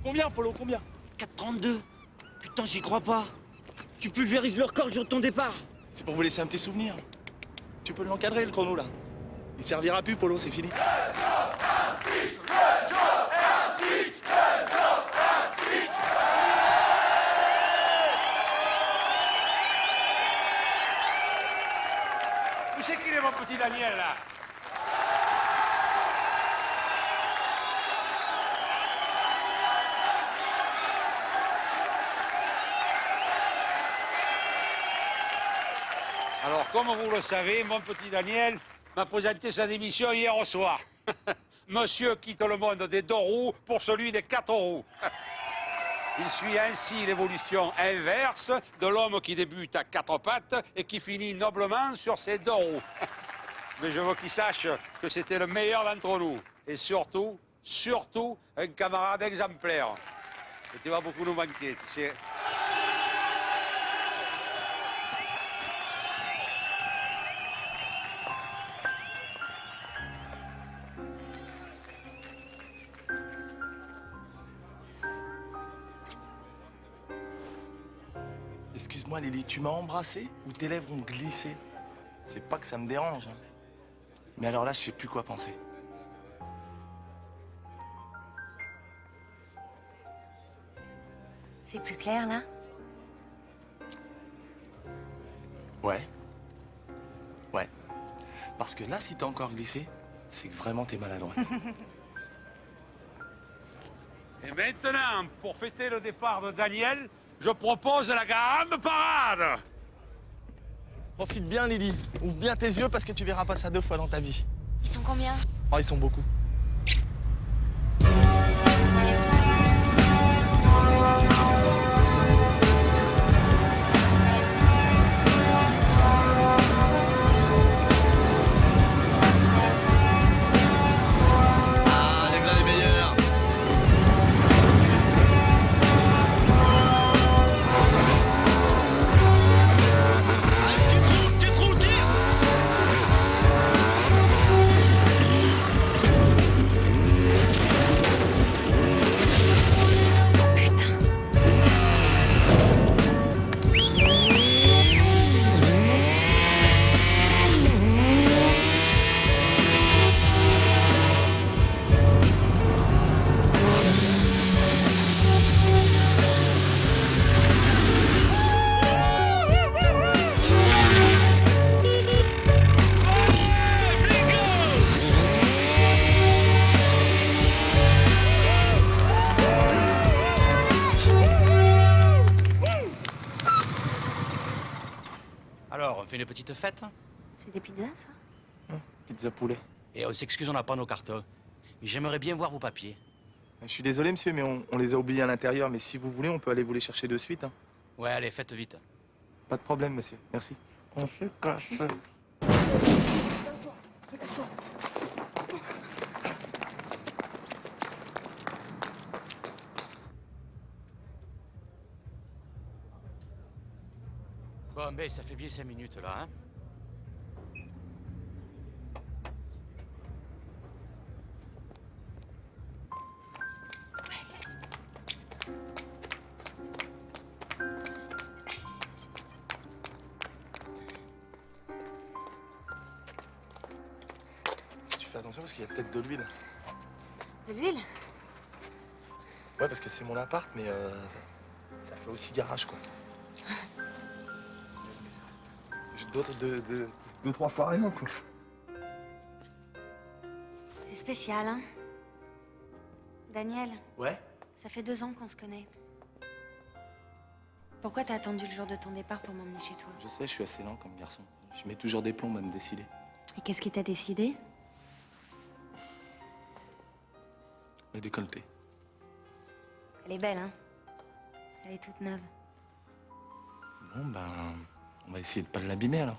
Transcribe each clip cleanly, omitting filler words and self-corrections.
Combien, Polo, combien? 4,32. Putain, j'y crois pas. Tu pulvérises le record le jour de ton départ. C'est pour vous laisser un petit souvenir. Tu peux l'encadrer, le chrono, là. Il servira plus, Polo, c'est fini. Où c'est qu'il est, mon petit Daniel, là? Alors, comme vous le savez, mon petit Daniel m'a présenté sa démission hier au soir. Monsieur quitte le monde des 2 roues pour celui des 4 roues. Il suit ainsi l'évolution inverse de l'homme qui débute à 4 pattes et qui finit noblement sur ses 2 roues. Mais je veux qu'il sache que c'était le meilleur d'entre nous. Et surtout, un camarade exemplaire. Et tu vas beaucoup nous manquer, tu sais. Excuse-moi, Lily, tu m'as embrassé ou tes lèvres ont glissé? C'est pas que ça me dérange, hein. Mais alors là, je sais plus quoi penser. C'est plus clair, là? Ouais. Ouais. Parce que là, si t'as encore glissé, c'est que vraiment t'es maladroit. Et maintenant, pour fêter le départ de Daniel, je propose la grande parade. Profite bien, Lily. Ouvre bien tes yeux parce que tu verras pas ça 2 fois dans ta vie. Ils sont combien? Oh, ils sont beaucoup. Ah, les gars les meilleurs. Petit trou, tire. Alors, on fait une petite fête C'est des pizzas, ça? Pizza poulet. et on s'excuse, on n'a pas nos cartons. Mais j'aimerais bien voir vos papiers. Je suis désolé, monsieur, mais on les a oubliés à l'intérieur. Mais si vous voulez, on peut aller vous les chercher de suite, hein. Ouais, allez, faites vite. Pas de problème, monsieur. Merci. On se casse. Mais ça fait bien 5 minutes, là, hein. Tu fais attention parce qu'il y a peut-être de l'huile. De l'huile? Ouais, parce que c'est mon appart, mais ça fait aussi garage, quoi. Deux, trois fois rien, quoi. C'est spécial, hein? Daniel, Ouais? ça fait 2 ans qu'on se connaît. Pourquoi t'as attendu le jour de ton départ pour m'emmener chez toi? Je sais, je suis assez lent comme garçon. Je mets toujours des plombs à me décider. Et qu'est-ce qui t'a décidé? Le décolleté. Elle est belle, hein? Elle est toute neuve. Bon, ben, on va essayer de pas l'abîmer, alors.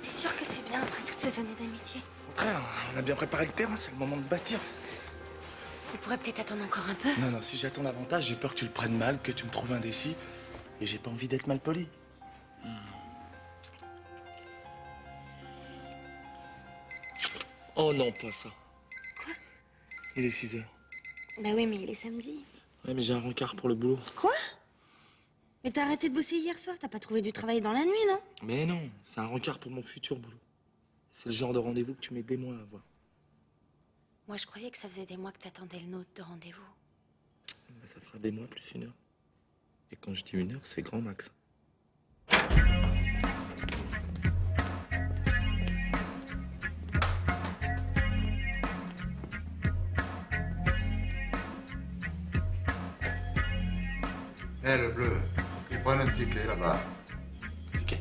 T'es sûr que c'est bien après toutes ces années d'amitié? Au contraire, on a bien préparé le terrain, c'est le moment de bâtir. Tu pourrais peut-être attendre encore un peu. Non, non, si j'attends davantage, j'ai peur que tu le prennes mal, que tu me trouves indécis. Et j'ai pas envie d'être mal poli. Oh non, pas ça. Quoi? Il est 6 heures. Bah oui, mais il est samedi. Ouais, mais j'ai un rencard pour le boulot. Quoi? Mais t'as arrêté de bosser hier soir, t'as pas trouvé du travail dans la nuit, non? Mais non, c'est un rencard pour mon futur boulot. C'est le genre de rendez-vous que tu mets des mois à avoir. Moi, je croyais que ça faisait des mois que t'attendais le nôtre de rendez-vous. Bah, ça fera des mois plus 1 heure. Et quand je dis 1 heure, c'est grand max. Eh, le bleu, il prend un ticket là-bas. Ticket.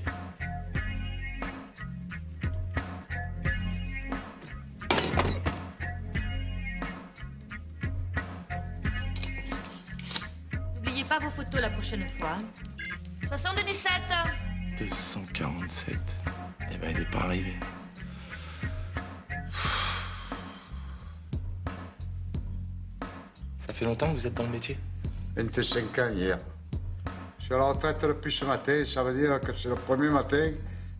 N'oubliez pas vos photos la prochaine fois. 77. 247. Eh ben, il est pas arrivé. Ça fait longtemps que vous êtes dans le métier? 25 ans hier. Je suis à la retraite depuis ce matin, ça veut dire que c'est le premier matin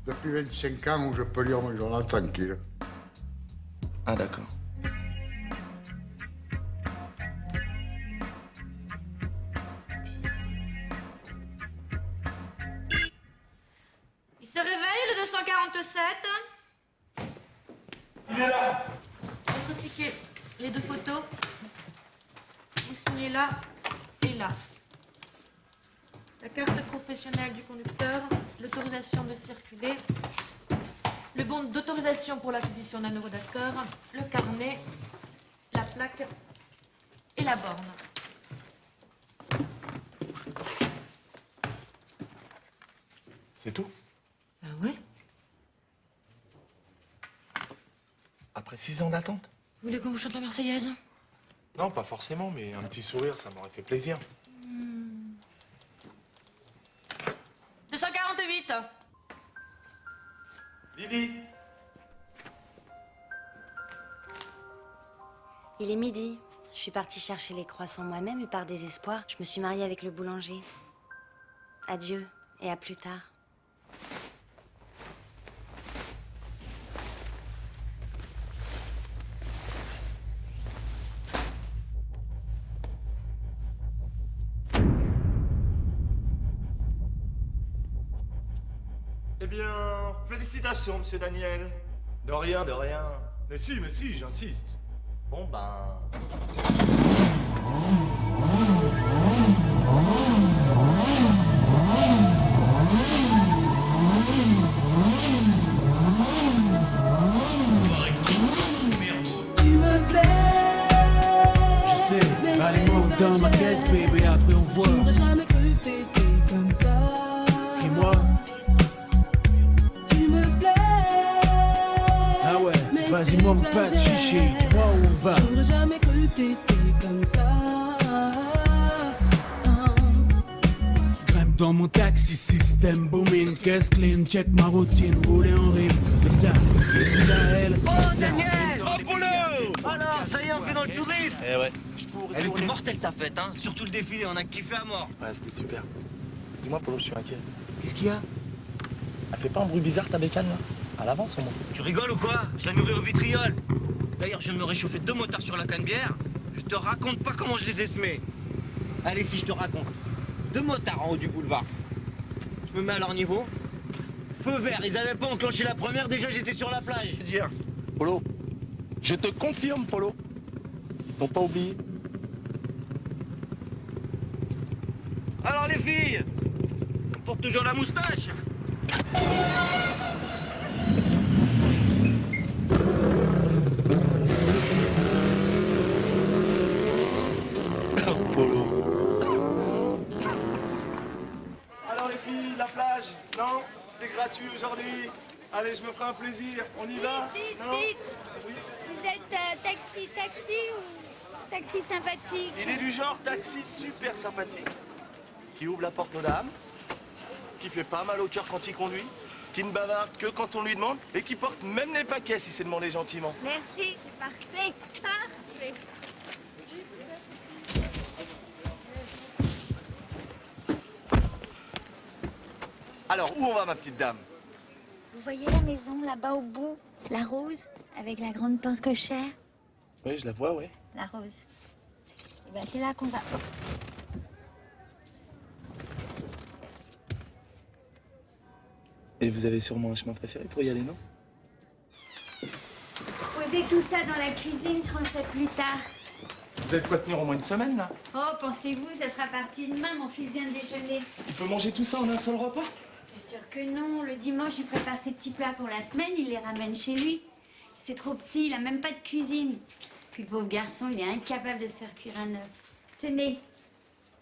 depuis 25 ans où je peux lire mon journal tranquille. Ah, d'accord. Il se réveille, le 247. Il est là! Votre ticket, les 2 photos. Vous signez là et là. La carte professionnelle du conducteur, l'autorisation de circuler, le bon d'autorisation pour l'acquisition d'un euro d'accord, le carnet, la plaque et la borne. C'est tout? Ah ouais? Après 6 ans d'attente? Vous voulez qu'on vous chante la Marseillaise? Non, pas forcément, mais un petit sourire, ça m'aurait fait plaisir. 248. Lily! Il est midi. Je suis partie chercher les croissants moi-même et par désespoir, je me suis mariée avec le boulanger. Adieu et à plus tard. Eh bien, félicitations, monsieur Daniel. De rien, de rien. Mais si, j'insiste. Bon, ben... Tu me plais. Je sais, allez-moi dans ma caisse, bébé, après on voit. J'aurais jamais cru que t'étais comme ça. Et moi, Tu me plais. ah ouais, Mais vas-y, moi, pas de chichi, t'exagères. dis-moi où on va. J'aurais jamais cru que t'étais comme ça. Grimpe dans mon taxi, système booming, caisse clean, check ma routine, rouler en rime. Mais ça, ici là, elle, ça. Oh, Daniel! Oh, boulot! Alors, ça y est, on fait dans le tourisme! Eh ouais. Elle était mortelle ta fête, hein? Surtout le défilé, on a kiffé à mort. Ouais, c'était super. Dis-moi, Polo, je suis inquiet. Qu'est-ce qu'il y a? Elle fait pas un bruit bizarre ta bécane là? À l'avance au moins. Tu rigoles ou quoi? Je la nourris au vitriol. D'ailleurs, je viens de me réchauffer 2 motards sur la canne-bière. Je te raconte pas comment je les ai semés. Allez, si je te raconte. 2 motards en haut du boulevard. Je me mets à leur niveau. Feu vert, ils avaient pas enclenché la première, déjà j'étais sur la plage. Je veux dire, Polo, je te confirme, Polo. Ils t'ont pas oublié. Alors les filles, on porte toujours la moustache. Polo. Alors les filles, la plage, non? C'est gratuit aujourd'hui. Allez, je me ferai un plaisir. On y va? Non? Oui. Vous êtes taxi ou taxi sympathique? Il est du genre taxi super sympathique, qui ouvre la porte aux dames, qui fait pas mal au cœur quand il conduit, qui ne bavarde que quand on lui demande, et qui porte même les paquets si c'est demandé gentiment. Merci, c'est parfait. Parfait. Alors, où on va, ma petite dame? Vous voyez la maison là-bas au bout? La rose, avec la grande porte cochère? Oui, je la vois, oui. La rose. Et ben c'est là qu'on va. Et vous avez sûrement un chemin préféré pour y aller, non? Posez tout ça dans la cuisine, je rangerai plus tard. Vous avez de quoi tenir au moins une semaine, là? Oh, pensez-vous, ça sera parti demain, mon fils vient de déjeuner. Il peut manger tout ça en un seul repas? Bien sûr que non, le dimanche, il prépare ses petits plats pour la semaine, il les ramène chez lui. C'est trop petit, il a même pas de cuisine. Puis le pauvre garçon, il est incapable de se faire cuire un œuf. Tenez,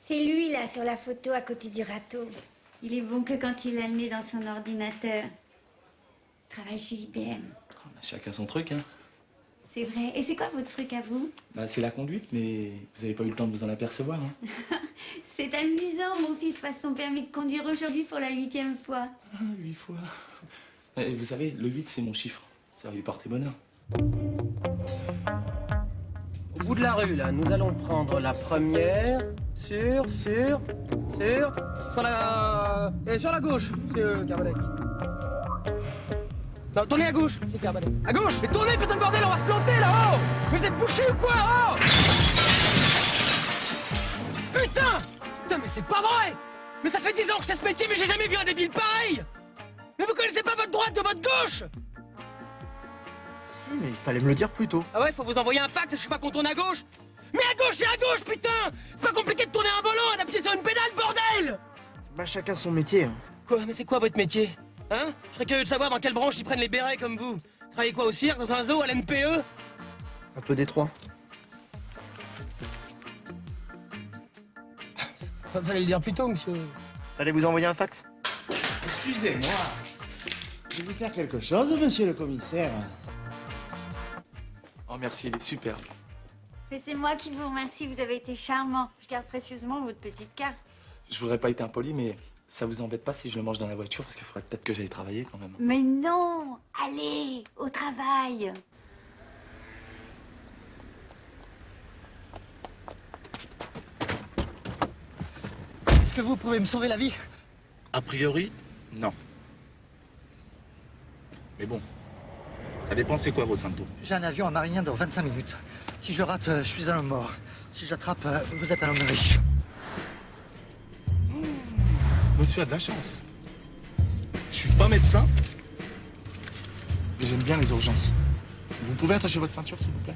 c'est lui, là, sur la photo, à côté du râteau. Il est bon que quand il a le nez dans son ordinateur. Il travaille chez IBM. Chacun son truc, hein. C'est vrai. Et c'est quoi votre truc à vous? Bah, c'est la conduite, mais vous avez pas eu le temps de vous en apercevoir, hein. C'est amusant, mon fils passe son permis de conduire aujourd'hui pour la 8e fois. Ah, 8 fois. Et vous savez, le 8, c'est mon chiffre. Ça va lui porter bonheur. Au bout de la rue, là, nous allons prendre la première sur la gauche, monsieur Carbonec. Non, tournez à gauche, monsieur Carbonec. À gauche. Mais tournez, putain de bordel, on va se planter là-haut. Mais vous êtes bouché ou quoi? Oh putain, mais c'est pas vrai. Mais ça fait 10 ans que je fais ce métier, mais j'ai jamais vu un débile pareil. Mais vous connaissez pas votre droite de votre gauche? Si, mais il fallait me le dire plus tôt. Ah ouais, faut vous envoyer un fax, je sais pas qu'on tourne à gauche. Mais à gauche, c'est à gauche, putain. C'est pas compliqué de tourner un volant et d'appuyer sur une pédale, bordel. Bah chacun son métier. Hein. Quoi? Mais c'est quoi votre métier? Hein? Je serais curieux de savoir dans quelle branche ils prennent les bérets comme vous. Travaillez quoi, au cirque, dans un zoo, à l'NPE? Un peu détroit. Fallait le dire plus tôt, monsieur. Fallait vous envoyer un fax. Excusez-moi. Je vous sers quelque chose, monsieur le commissaire? Oh, merci, il est superbe. Mais c'est moi qui vous remercie, vous avez été charmant. Je garde précieusement votre petite carte. Je voudrais pas être impoli, mais ça vous embête pas si je le mange dans la voiture? Parce qu'il faudrait peut-être que j'aille travailler quand même. Mais non, allez, au travail. Est-ce que vous pouvez me sauver la vie? A priori, non. Mais bon, ça dépend c'est quoi vos symptômes. J'ai un avion à Marignan dans 25 minutes. Si je rate, je suis un homme mort. Si je l'attrape, vous êtes un homme riche. Monsieur a de la chance. Je suis pas médecin, mais j'aime bien les urgences. Vous pouvez attacher votre ceinture, s'il vous plaît?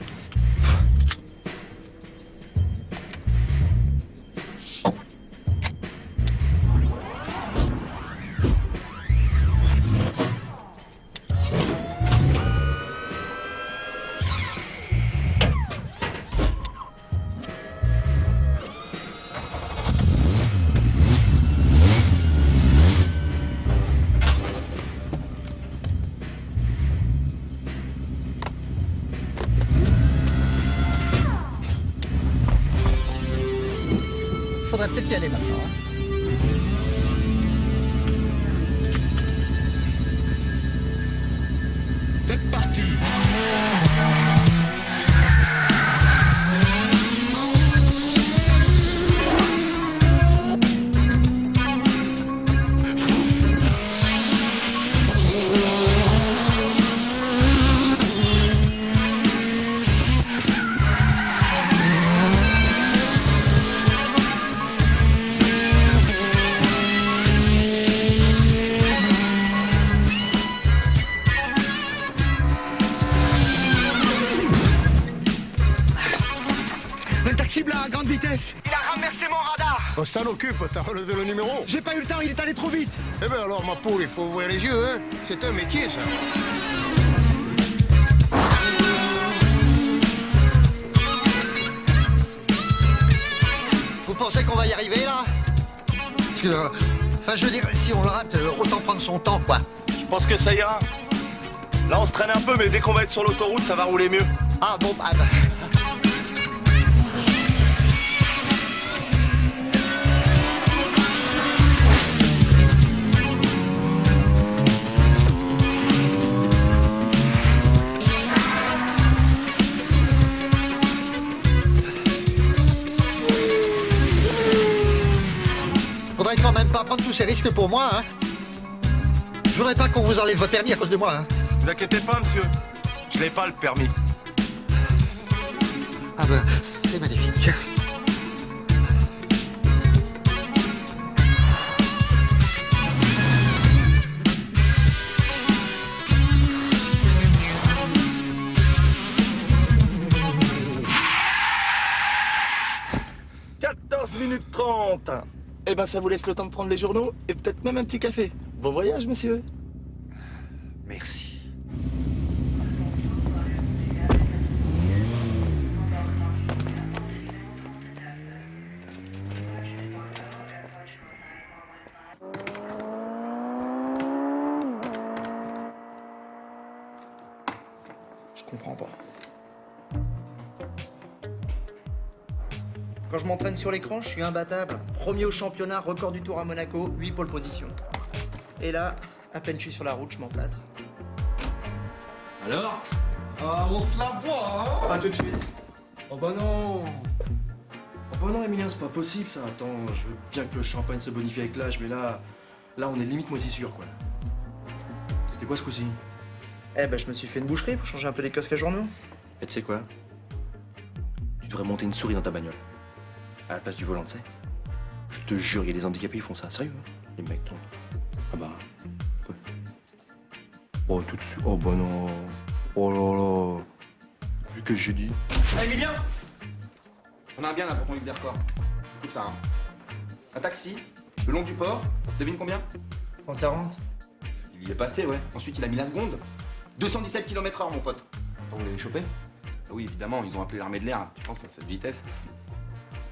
Faudrait peut-être y aller maintenant. Hein. C'est parti. vitesse. Il a renversé mon radar. On s'en occupe, t'as relevé le numéro. J'ai pas eu le temps, il est allé trop vite. Eh ben alors, ma poule, il faut ouvrir les yeux, hein. C'est un métier, ça. Vous pensez qu'on va y arriver, là? Parce que... Enfin, je veux dire, si on le rate, autant prendre son temps, quoi. Je pense que ça ira. Là, on se traîne un peu, mais dès qu'on va être sur l'autoroute, ça va rouler mieux. Ah bon, bah... Faudrait quand même pas prendre tous ces risques pour moi, hein. Je voudrais pas qu'on vous enlève votre permis à cause de moi, hein. Vous inquiétez pas, monsieur. Je l'ai pas, le permis. Ah ben, c'est magnifique. « 14 minutes 30. Eh ben, ça vous laisse le temps de prendre les journaux et peut-être même un petit café. Bon voyage, monsieur. Merci. Je comprends pas. Quand je m'entraîne sur l'écran, je suis imbattable. Premier au championnat, record du tour à Monaco, 8 pole position. Et là, à peine je suis sur la route, je m'emplâtre. Alors ah, on se la boit, hein. Pas tout de suite. Oh bah non. Oh bah non, Emilien, c'est pas possible ça. Attends, je veux bien que le champagne se bonifie avec l'âge, mais là on est limite moisissure, quoi. C'était quoi ce coup-ci? Eh ben, je me suis fait une boucherie pour changer un peu les casques à journaux. Et tu sais quoi? Tu devrais monter une souris dans ta bagnole. À la place du volant, tu sais. Je te jure, il y a des handicapés, ils font ça. Sérieux, hein, les mecs, toi. Ah bah... Quoi? Oh, tout de suite. Oh bah non. Oh là là. Vu que j'ai dit. Ah, Emilien! On a un bien là pour ton livre des records. Écoute ça, hein. Un taxi, le long du port, devine combien? 140. Il y est passé, ouais. Ensuite, il a mis la seconde. 217 km/h, mon pote. Vous l'avez chopé? Oui, évidemment, ils ont appelé l'armée de l'air. Tu penses à cette vitesse?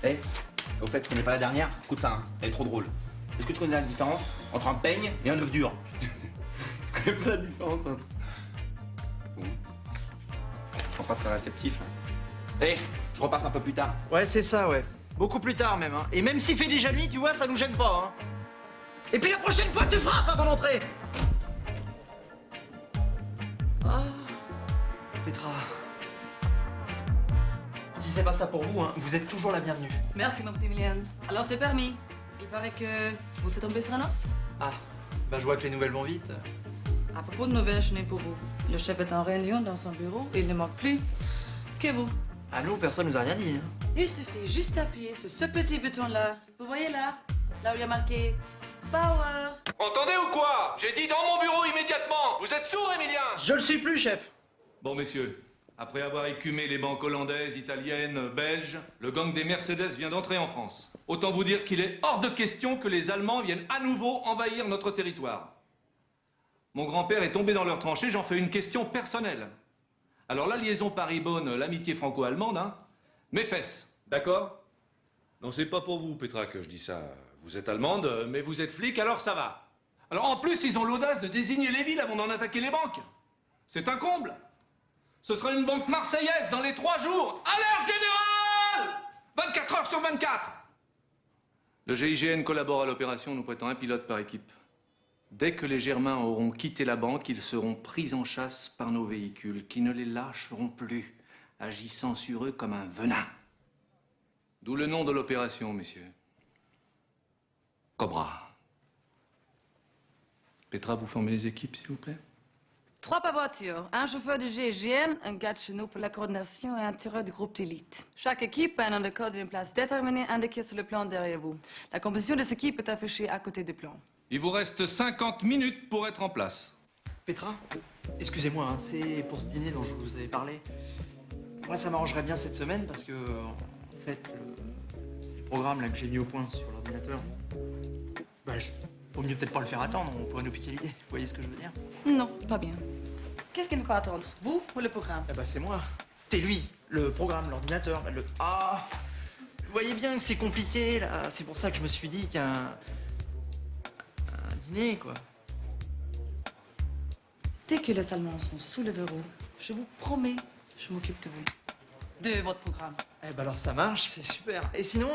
Eh, au fait, tu connais pas la dernière? Écoute ça, hein. Elle est trop drôle. Est-ce que tu connais la différence entre un peigne et un œuf dur? Tu connais pas la différence entre... Bon. Je sens pas très réceptif, là. Eh, je repasse un peu plus tard. Ouais, c'est ça, ouais. Beaucoup plus tard, même, hein. Et même s'il fait déjà nuit, tu vois, ça nous gêne pas, hein. Et puis la prochaine fois, tu frappes avant d'entrer. Ah, Petra. Je disais pas ça pour vous, hein. Vous êtes toujours la bienvenue. Merci, mon petit Emilien. Alors, c'est permis. Il paraît que vous êtes tombé sur un os. Ah, bah je vois que les nouvelles vont vite. À propos de nouvelles, je n'ai pour vous. Le chef est en réunion dans son bureau et il ne manque plus que vous. Ah, nous, personne nous a rien dit, hein. Il suffit juste d'appuyer sur ce petit bouton-là. Vous voyez là? Là où il y a marqué Power. Entendez ou quoi? J'ai dit dans mon bureau immédiatement. Vous êtes sourd, Emilien? Je le suis plus, chef. Bon, messieurs, après avoir écumé les banques hollandaises, italiennes, belges, le gang des Mercedes vient d'entrer en France. Autant vous dire qu'il est hors de question que les Allemands viennent à nouveau envahir notre territoire. Mon grand-père est tombé dans leur tranchée, j'en fais une question personnelle. Alors la liaison Paris-Beaune, l'amitié franco-allemande, hein, mes fesses, d'accord? Non, c'est pas pour vous, Petra, que je dis ça. Vous êtes allemande, mais vous êtes flic, alors ça va. Alors en plus, ils ont l'audace de désigner les villes avant d'en attaquer les banques. C'est un comble. Ce sera une banque marseillaise dans les 3 jours. Alerte générale! 24 heures sur 24. Le GIGN collabore à l'opération, nous prêtons un pilote par équipe. Dès que les Germains auront quitté la banque, ils seront pris en chasse par nos véhicules, qui ne les lâcheront plus, agissant sur eux comme un venin. D'où le nom de l'opération, messieurs. Cobra. Petra, vous formez les équipes, s'il vous plaît? 3 par voiture, un chauffeur de GIGN, un gars de chez nous pour la coordination et un tireur du groupe d'élite. Chaque équipe a un nom de code et une place déterminée indiquée sur le plan derrière vous. La composition de cette équipe est affichée à côté du plan. Il vous reste 50 minutes pour être en place. Petra, excusez-moi, hein, c'est pour ce dîner dont je vous avais parlé. Moi, ça m'arrangerait bien cette semaine parce que, en fait, programme là que j'ai mis au point sur l'ordinateur. Vaut mieux peut-être pas le faire attendre, on pourrait nous piquer l'idée. Vous voyez ce que je veux dire? Non, pas bien. Qu'est-ce qui ne peut pas attendre? Vous ou le programme? Eh ben c'est moi. C'est lui, le programme, l'ordinateur, là, le... Ah! Vous voyez bien que c'est compliqué, là. C'est pour ça que je me suis dit qu'un dîner, quoi. Dès que les Allemands sont sous le verrou, je vous promets, je m'occupe de vous. De votre programme. Eh ben alors ça marche, c'est super. Et sinon,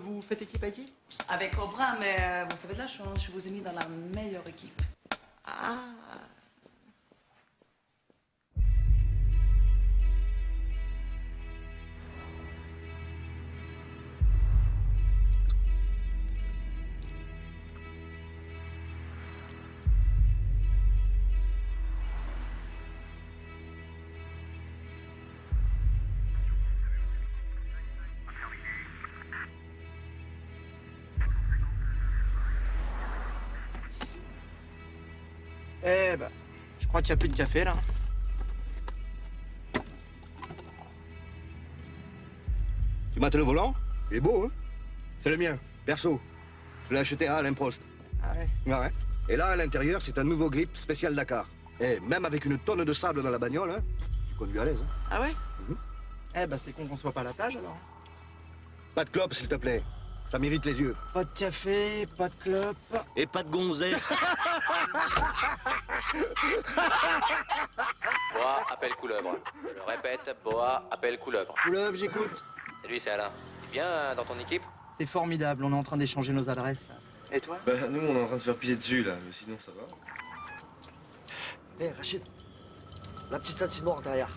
vous faites équipe à équipe? Avec Cobra, mais vous avez de la chance, je vous ai mis dans la meilleure équipe. Ah! Eh ben, je crois qu'il n'y a plus de café, là. Tu mates le volant? Il est beau, hein? C'est le mien, perso. Je l'ai acheté à Alain Prost. Ah ouais? Ouais. Et là, à l'intérieur, c'est un nouveau grip spécial Dakar. Et même avec une tonne de sable dans la bagnole, hein, tu conduis à l'aise. Hein. Ah ouais? Eh ben, c'est con qu'on soit pas à la plage, alors. Pas de clope, s'il te plaît. Ça m'irrite les yeux. Pas de café, pas de clope. Et pas de gonzesse. Boa appelle couleuvre. Je le répète, Boa appelle couleuvre. Couleuvre, j'écoute. Salut, c'est Alain. Tu es bien dans ton équipe? C'est formidable, on est en train d'échanger nos adresses, là. Et toi? Bah, nous, on est en train de se faire piser dessus, là. Mais sinon, ça va. Hé, Rachid, la petite salsine noire derrière.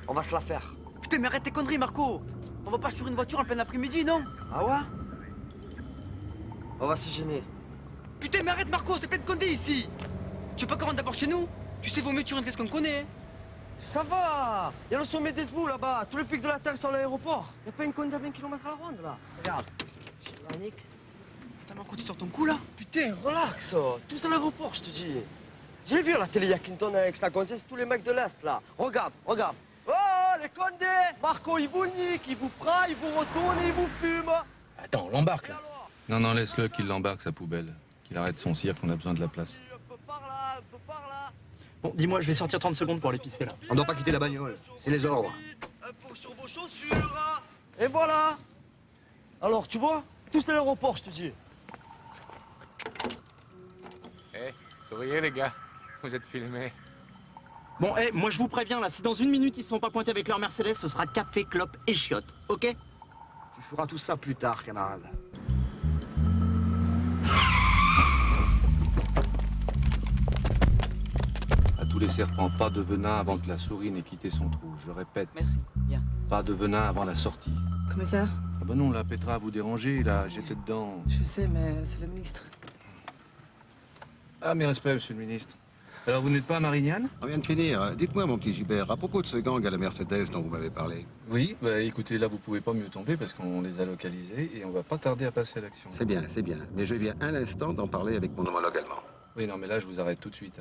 On va se la faire. Putain, mais arrête tes conneries, Marco. On va pas sur une voiture en plein après-midi, non? Ah ouais? On va s'y gêner. Putain, mais arrête, Marco, c'est plein de condés ici. Tu veux pas qu'on rentre d'abord chez nous? Tu sais, vaut mieux tu rentres qu'est-ce qu'on connaît. Ça va. Il y a le sommet d'Esbou là-bas. Tous les flics de la Terre sont à l'aéroport. Y a pas une conne à 20 km à la ronde là. Regarde. J'ai la nique. Attends, Marco, tu sors ton cou là? Putain, relax. Tous à l'aéroport, je te dis. J'ai vu à la télé, y a Clinton avec sa gonzesse, tous les mecs de l'Est là. Regarde, regarde. Oh, les condés. Marco, il vous nique, il vous prend, il vous retourne, il vous fume. Attends, on l'embarque là. Non, laisse-le qu'il l'embarque sa poubelle. Qu'il arrête son cirque, on a besoin de la place. Bon, dis-moi, je vais sortir 30 secondes pour aller pisser, là. On doit pas quitter la bagnole. C'est les ordres. Impôt sur vos chaussures. Et voilà. Alors, tu vois, tous à l'aéroport, je te dis. Eh, souriez les gars, vous êtes filmés. Bon, moi je vous préviens là, si dans une minute ils sont pas pointés avec leur Mercedes, ce sera café, clope et chiottes, ok? Tu feras tout ça plus tard, camarade. À tous les serpents, pas de venin avant que la souris n'ait quitté son trou. Je répète. Merci, bien. Pas de venin avant la sortie. Commissaire? Ah bah non, là, Petra, vous dérangez, là, j'étais dedans. Je sais, mais c'est le ministre. Ah, mes respects, monsieur le ministre. Alors, vous n'êtes pas à Marignane? On vient de finir. Dites-moi, mon petit Gilbert, à propos de ce gang à la Mercedes dont vous m'avez parlé. Oui, bah écoutez, là, vous pouvez pas mieux tomber parce qu'on les a localisés et on va pas tarder à passer à l'action. C'est bien, c'est bien. Mais je viens à l'instant d'en parler avec mon homologue allemand. Oui, non, mais là, je vous arrête tout de suite.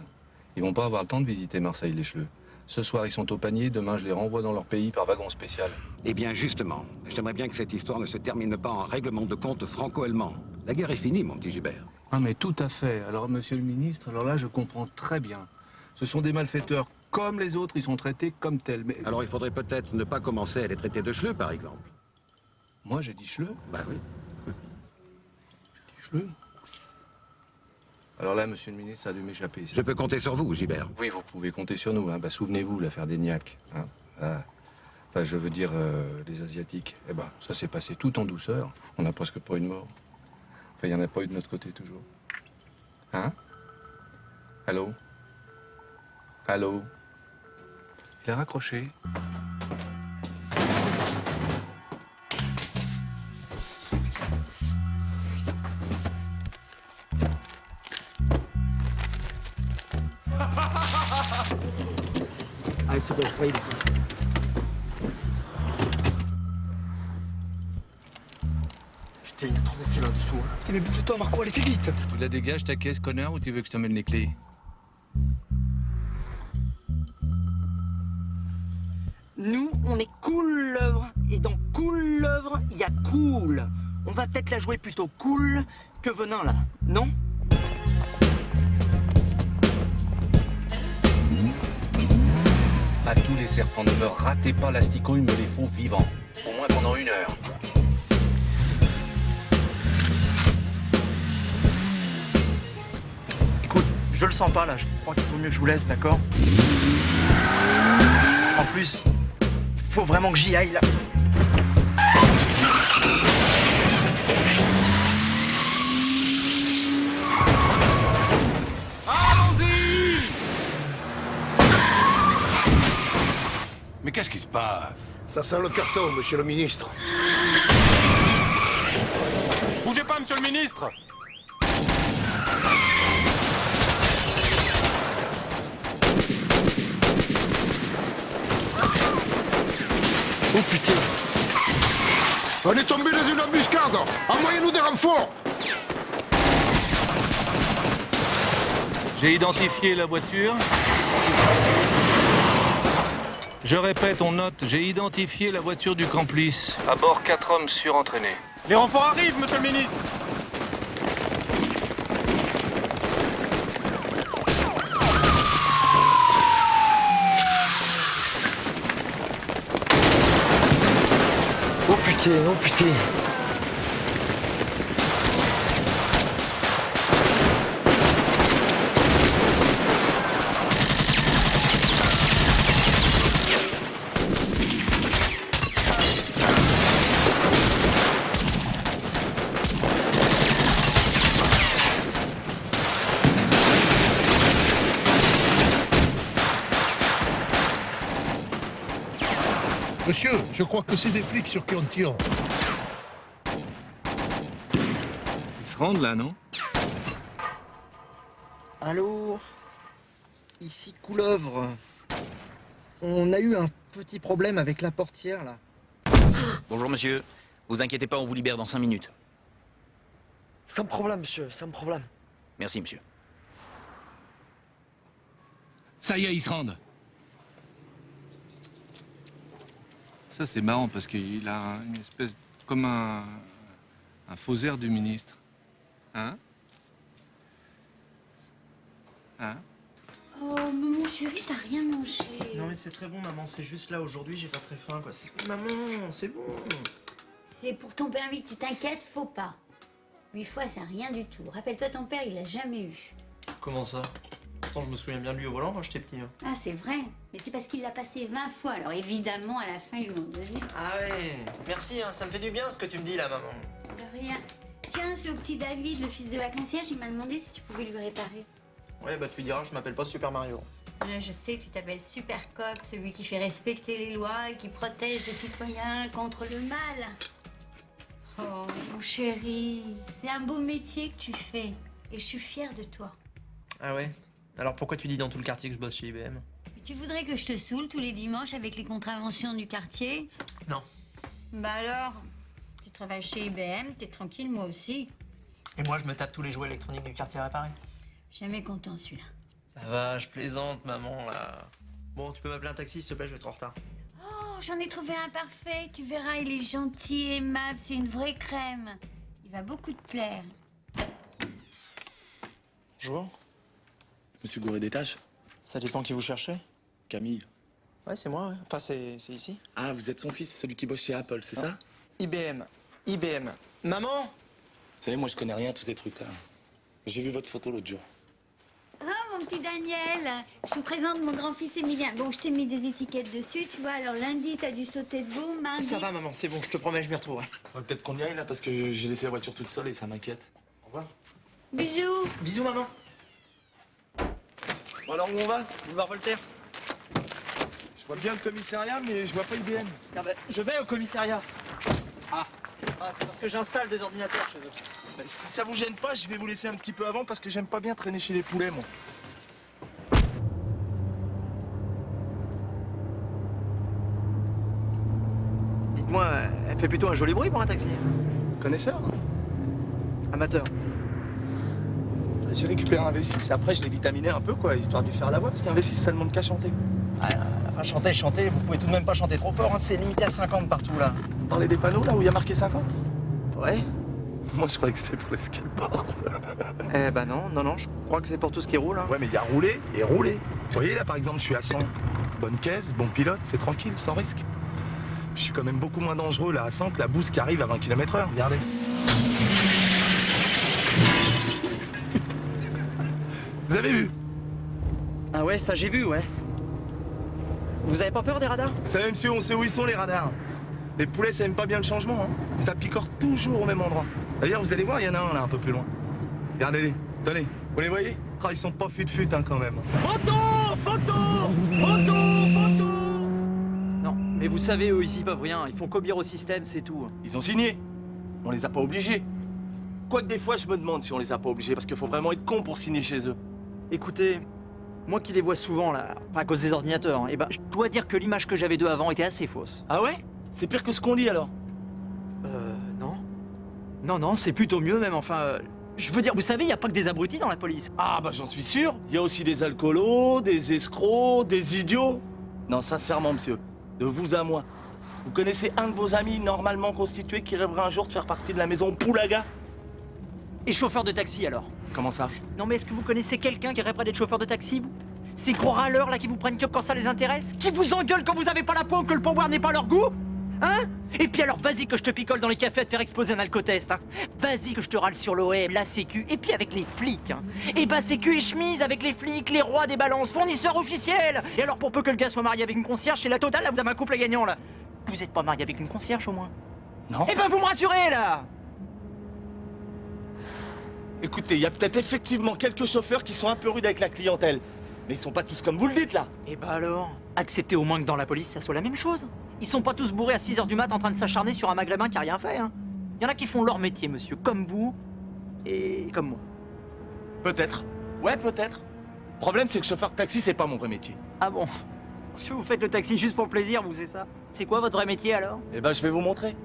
Ils vont pas avoir le temps de visiter Marseille, les cheleux. Ce soir, ils sont au panier, demain, je les renvoie dans leur pays par wagon spécial. Eh bien, justement, j'aimerais bien que cette histoire ne se termine pas en règlement de compte franco-allemand. La guerre est finie, mon petit Gilbert. Ah, mais tout à fait. Alors, monsieur le ministre, alors là, je comprends très bien. Ce sont des malfaiteurs comme les autres, ils sont traités comme tels. Mais... Alors, il faudrait peut-être ne pas commencer à les traiter de chleux, par exemple. Moi, j'ai dit chleux? Bah oui. Chleux? Alors là, monsieur le ministre, ça a dû m'échapper. Je peux compter sur vous, Gilbert. Oui, vous pouvez compter sur nous. Hein. Bah, souvenez-vous, l'affaire d'Eniac. Hein. Ah. Enfin, je veux dire, les Asiatiques. Eh ben, ça s'est passé tout en douceur. On n'a presque pas eu de mort. Enfin, il n'y en a pas eu de notre côté, toujours. Hein? Allô? Allô? Il a raccroché. Allez, c'est bon, oui. Putain, il y a trop de fils en dessous. Hein. Putain, mais bouge-toi, Marco, allez, fais vite. Tu la dégages ta caisse, connard, ou tu veux que je t'emmène les clés? Nous, on est couleuvre. Et dans couleuvre, il y a cool. on va peut-être la jouer plutôt cool que venant là, non? À tous les serpents, ne me ratez pas l'asticot, il me les faut vivants. Au moins pendant 1 heure. Écoute, je le sens pas là, je crois qu'il vaut mieux que je vous laisse, d'accord? En plus, faut vraiment que j'y aille là. Allons-y! Mais qu'est-ce qui se passe? Ça sent le carton, monsieur le ministre. Bougez pas, monsieur le ministre! Oh putain! On est tombé dans une embuscade! Envoyez-nous des renforts! J'ai identifié la voiture. Je répète, on note, j'ai identifié la voiture du complice. À bord, 4 hommes surentraînés. Les renforts arrivent, monsieur le ministre! Oh putain, oh putain. Monsieur, je crois que c'est des flics sur qui on tire. Ils se rendent là, non? Allô? Ici Couleuvre. On a eu un petit problème avec la portière là. Bonjour monsieur. Vous inquiétez pas, on vous libère dans 5 minutes. Sans problème, monsieur, sans problème. Merci monsieur. Ça y est, ils se rendent. Ça, c'est marrant parce qu'il a une espèce... comme un faux air du ministre. Hein? Hein? Oh, maman chérie, t'as rien mangé. Non mais c'est très bon maman, c'est juste là aujourd'hui j'ai pas très faim quoi. Maman, c'est bon. C'est pour ton permis que tu t'inquiètes, faut pas. 8 fois, c'est rien du tout. Rappelle-toi, ton père, il l'a jamais eu. Comment ça? Pourtant je me souviens bien de lui au volant quand j'étais petit. Hein. Ah, c'est vrai. Mais c'est parce qu'il l'a passé 20 fois. Alors évidemment, à la fin, ils l'ont donné. Ah ouais. Merci, hein, ça me fait du bien ce que tu me dis là maman. De rien. Tiens, c'est au petit David, le fils de la concierge, il m'a demandé si tu pouvais lui réparer. Ouais bah tu lui diras, je m'appelle pas Super Mario. Ouais, je sais que tu t'appelles Super Cop, celui qui fait respecter les lois et qui protège les citoyens contre le mal. Oh, mon chéri, c'est un beau métier que tu fais. Et je suis fière de toi. Ah ouais? Alors pourquoi tu dis dans tout le quartier que je bosse chez IBM? Et tu voudrais que je te saoule tous les dimanches avec les contraventions du quartier? Non. Bah alors, tu travailles chez IBM, t'es tranquille, moi aussi. Et moi je me tape tous les jouets électroniques du quartier réparés. Jamais content celui-là. Ça va, je plaisante maman là. Bon, tu peux m'appeler un taxi s'il te plaît, je vais être en retard. Oh, j'en ai trouvé un parfait. Tu verras, il est gentil, aimable, c'est une vraie crème. Il va beaucoup te plaire. Bonjour. Je me suis gouré des tâches. Ça dépend qui vous cherchez. Camille. Ouais, c'est moi, ouais. Enfin, c'est ici. Ah, vous êtes son fils, celui qui bosse chez Apple, c'est ça? IBM. IBM. Maman! Vous savez, moi, je connais rien à tous ces trucs-là. J'ai vu votre photo l'autre jour. Oh, mon petit Daniel, je vous présente mon grand-fils Emilien. Bon, je t'ai mis des étiquettes dessus, tu vois. Alors lundi, t'as dû sauter debout, mardi... Ça va, maman, c'est bon, je te promets, je m'y retrouverai. Peut-être qu'on y aille, là, parce que j'ai laissé la voiture toute seule et ça m'inquiète. Au revoir. Bisous. Bisous, maman. Bon, alors, où on va? Boulevard Voltaire. Je vois bien le commissariat, mais je vois pas IBM. Ah bah, je vais au commissariat. Ah, c'est parce que j'installe des ordinateurs chez eux. Bah, si ça vous gêne pas, je vais vous laisser un petit peu avant parce que j'aime pas bien traîner chez les poulets, moi. Dites-moi, elle fait plutôt un joli bruit pour un taxi. Connaisseur? Amateur. J'ai récupéré un V6 et après je l'ai vitaminé un peu, quoi, histoire de lui faire la voix, parce qu'un V6 ça demande qu'à chanter. Enfin, chanter, vous pouvez tout de même pas chanter trop fort, hein, c'est limité à 50 partout là. Vous parlez des panneaux là où il y a marqué 50? Ouais. Moi, je croyais que c'était pour les skateboards. Eh ben non, je crois que c'est pour tout ce qui roule. Hein. Ouais, mais il y a roulé et roulé. Vous voyez, là, par exemple, je suis à 100. Bonne caisse, bon pilote, c'est tranquille, sans risque. Je suis quand même beaucoup moins dangereux, là, à 100, que la bouse qui arrive à 20 km/h, regardez. Vous avez vu? Ah ouais, ça j'ai vu, ouais. Vous avez pas peur des radars? Vous savez, monsieur, on sait où ils sont, les radars. Les poulets, ça aime pas bien le changement, hein. Ça picore toujours au même endroit. D'ailleurs, vous allez voir, il y en a un, là, un peu plus loin. Regardez-les, tenez, vous les voyez? Ah, ils sont pas fut-fut, hein, quand même. Photo! Photo! Photo! Photo! Non, mais vous savez, eux, ils y peuvent rien. Ils font qu'obéir au système, c'est tout. Ils ont signé. On les a pas obligés. Quoique des fois, je me demande si on les a pas obligés, parce qu'il faut vraiment être con pour signer chez eux. Écoutez, moi qui les vois souvent, là, pas à cause des ordinateurs, eh ben, je dois dire que l'image que j'avais d'eux avant était assez fausse. Ah ouais? C'est pire que ce qu'on dit, alors? Non. Non, c'est plutôt mieux, même, enfin... je veux dire, vous savez, il n'y a pas que des abrutis dans la police. Ah bah j'en suis sûr. Il y a aussi des alcoolos, des escrocs, des idiots. Non, sincèrement, monsieur, de vous à moi, vous connaissez un de vos amis normalement constitué qui rêverait un jour de faire partie de la maison Poulaga? Et chauffeur de taxi, alors? Comment ça? Non, mais est-ce que vous connaissez quelqu'un qui rêverait d'être chauffeur de taxi, vous? Ces gros râleurs, là, qui vous prennent que quand ça les intéresse? Qui vous engueulent quand vous avez pas la peau, que le pourboire n'est pas leur goût? Hein? Et puis alors, vas-y que je te picole dans les cafés à te faire exploser un alcotest, hein. Vas-y que je te râle sur l'OM, la sécu, et puis avec les flics, hein. Et bah sécu et chemise avec les flics, les rois des balances, fournisseurs officiels. Et alors, pour peu que le gars soit marié avec une concierge, c'est la totale, là, vous avez un couple gagnant, là. Vous êtes pas marié avec une concierge, au moins? Non. Eh ben, vous me rassurez, là. Écoutez, il y a peut-être effectivement quelques chauffeurs qui sont un peu rudes avec la clientèle. Mais ils sont pas tous comme vous le dites, là. Et bah alors, acceptez au moins que dans la police, ça soit la même chose. Ils sont pas tous bourrés à 6h du mat en train de s'acharner sur un maghrébin qui a rien fait, hein. Il y en a qui font leur métier, monsieur, comme vous et comme moi. Peut-être. Ouais, peut-être. Le problème, c'est que chauffeur de taxi, c'est pas mon vrai métier. Ah bon? Parce que vous faites le taxi juste pour le plaisir, vous, c'est ça? C'est quoi votre vrai métier, alors? Eh ben, je vais vous montrer.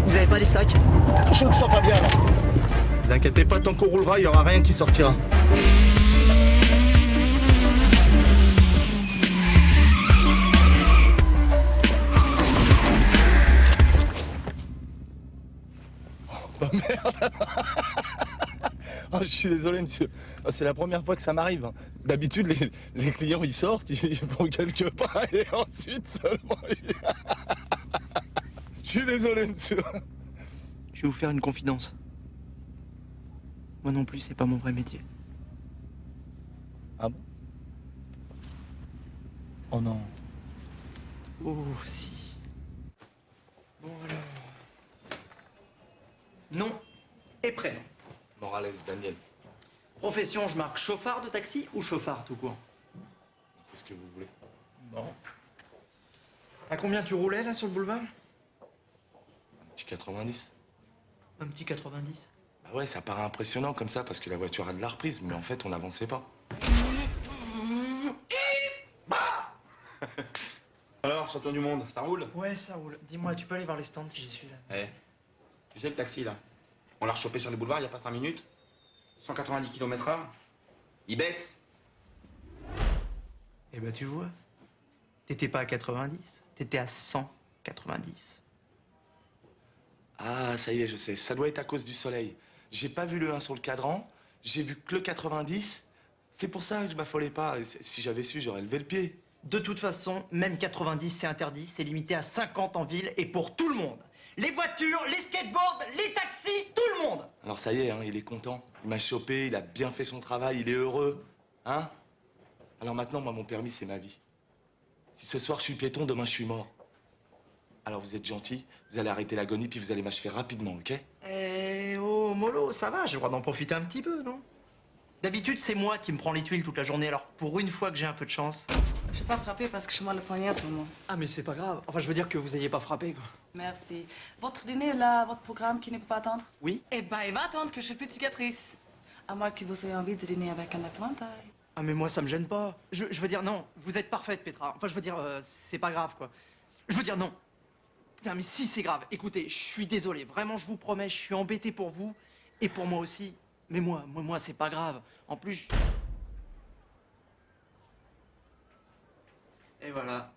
Vous avez pas des sacs? Je me sens pas bien, là. Ne vous inquiétez pas, tant qu'on roulera, il y aura rien qui sortira. Oh merde. Oh, je suis désolé, monsieur. Oh, c'est la première fois que ça m'arrive, hein. D'habitude, les clients, ils sortent, ils font quelques pas et ensuite seulement... Je suis désolé, monsieur. Je vais vous faire une confidence. Moi non plus, c'est pas mon vrai métier. Ah bon? Oh non. Oh, si. Bon, alors... Nom et prénom. Morales, Daniel. Profession, je marque chauffard de taxi ou chauffard tout court? Qu'est-ce que vous voulez? Bon. À combien tu roulais, là, sur le boulevard? Un petit 90. Un petit 90? Bah ouais, ça paraît impressionnant comme ça parce que la voiture a de la reprise, mais en fait, on n'avançait pas. Alors, champion du monde, ça roule? Ouais, ça roule. Dis-moi, tu peux aller voir les stands si j'y suis, là? Eh, tu sais le taxi, là? On l'a rechopé sur les boulevards il y a pas 5 minutes. 190 km/h. Il baisse. Eh ben, tu vois. T'étais pas à 90, t'étais à 190. Ah, ça y est, je sais. Ça doit être à cause du soleil. J'ai pas vu le 1 sur le cadran, j'ai vu que le 90. C'est pour ça que je m'affolais pas. Si j'avais su, j'aurais levé le pied. De toute façon, même 90, c'est interdit. C'est limité à 50 en ville et pour tout le monde. Les voitures, les skateboards, les taxis, tout le monde. Alors ça y est, hein, il est content. Il m'a chopé, il a bien fait son travail, il est heureux. Hein? Alors maintenant, moi, mon permis, c'est ma vie. Si ce soir, je suis piéton, demain, je suis mort. Alors vous êtes gentil, vous allez arrêter l'agonie, puis vous allez m'achever rapidement, ok? Eh oh, mollo, ça va, j'ai le droit d'en profiter un petit peu, non? D'habitude, c'est moi qui me prends les tuiles toute la journée, alors pour une fois que j'ai un peu de chance... J'ai pas frappé parce que je mal le poignet en ce moment. Ah, mais c'est pas grave. Enfin, je veux dire que vous ayez pas frappé, quoi. Merci. Votre dîner là, votre programme qui ne peut pas attendre? Oui. Eh ben, il va attendre que je suis plus de cicatrices. À moins que vous ayez envie de dîner avec un épouvantail. Ah, mais moi, ça me gêne pas. Je veux dire, non, vous êtes parfaite, Petra. Enfin, je veux dire, c'est pas grave, quoi. Je veux dire, non. Putain, mais si, c'est grave. Écoutez, je suis désolé. Vraiment, je vous promets, je suis embêté pour vous. Et pour moi aussi. Mais moi, c'est pas grave. En plus, Et voilà.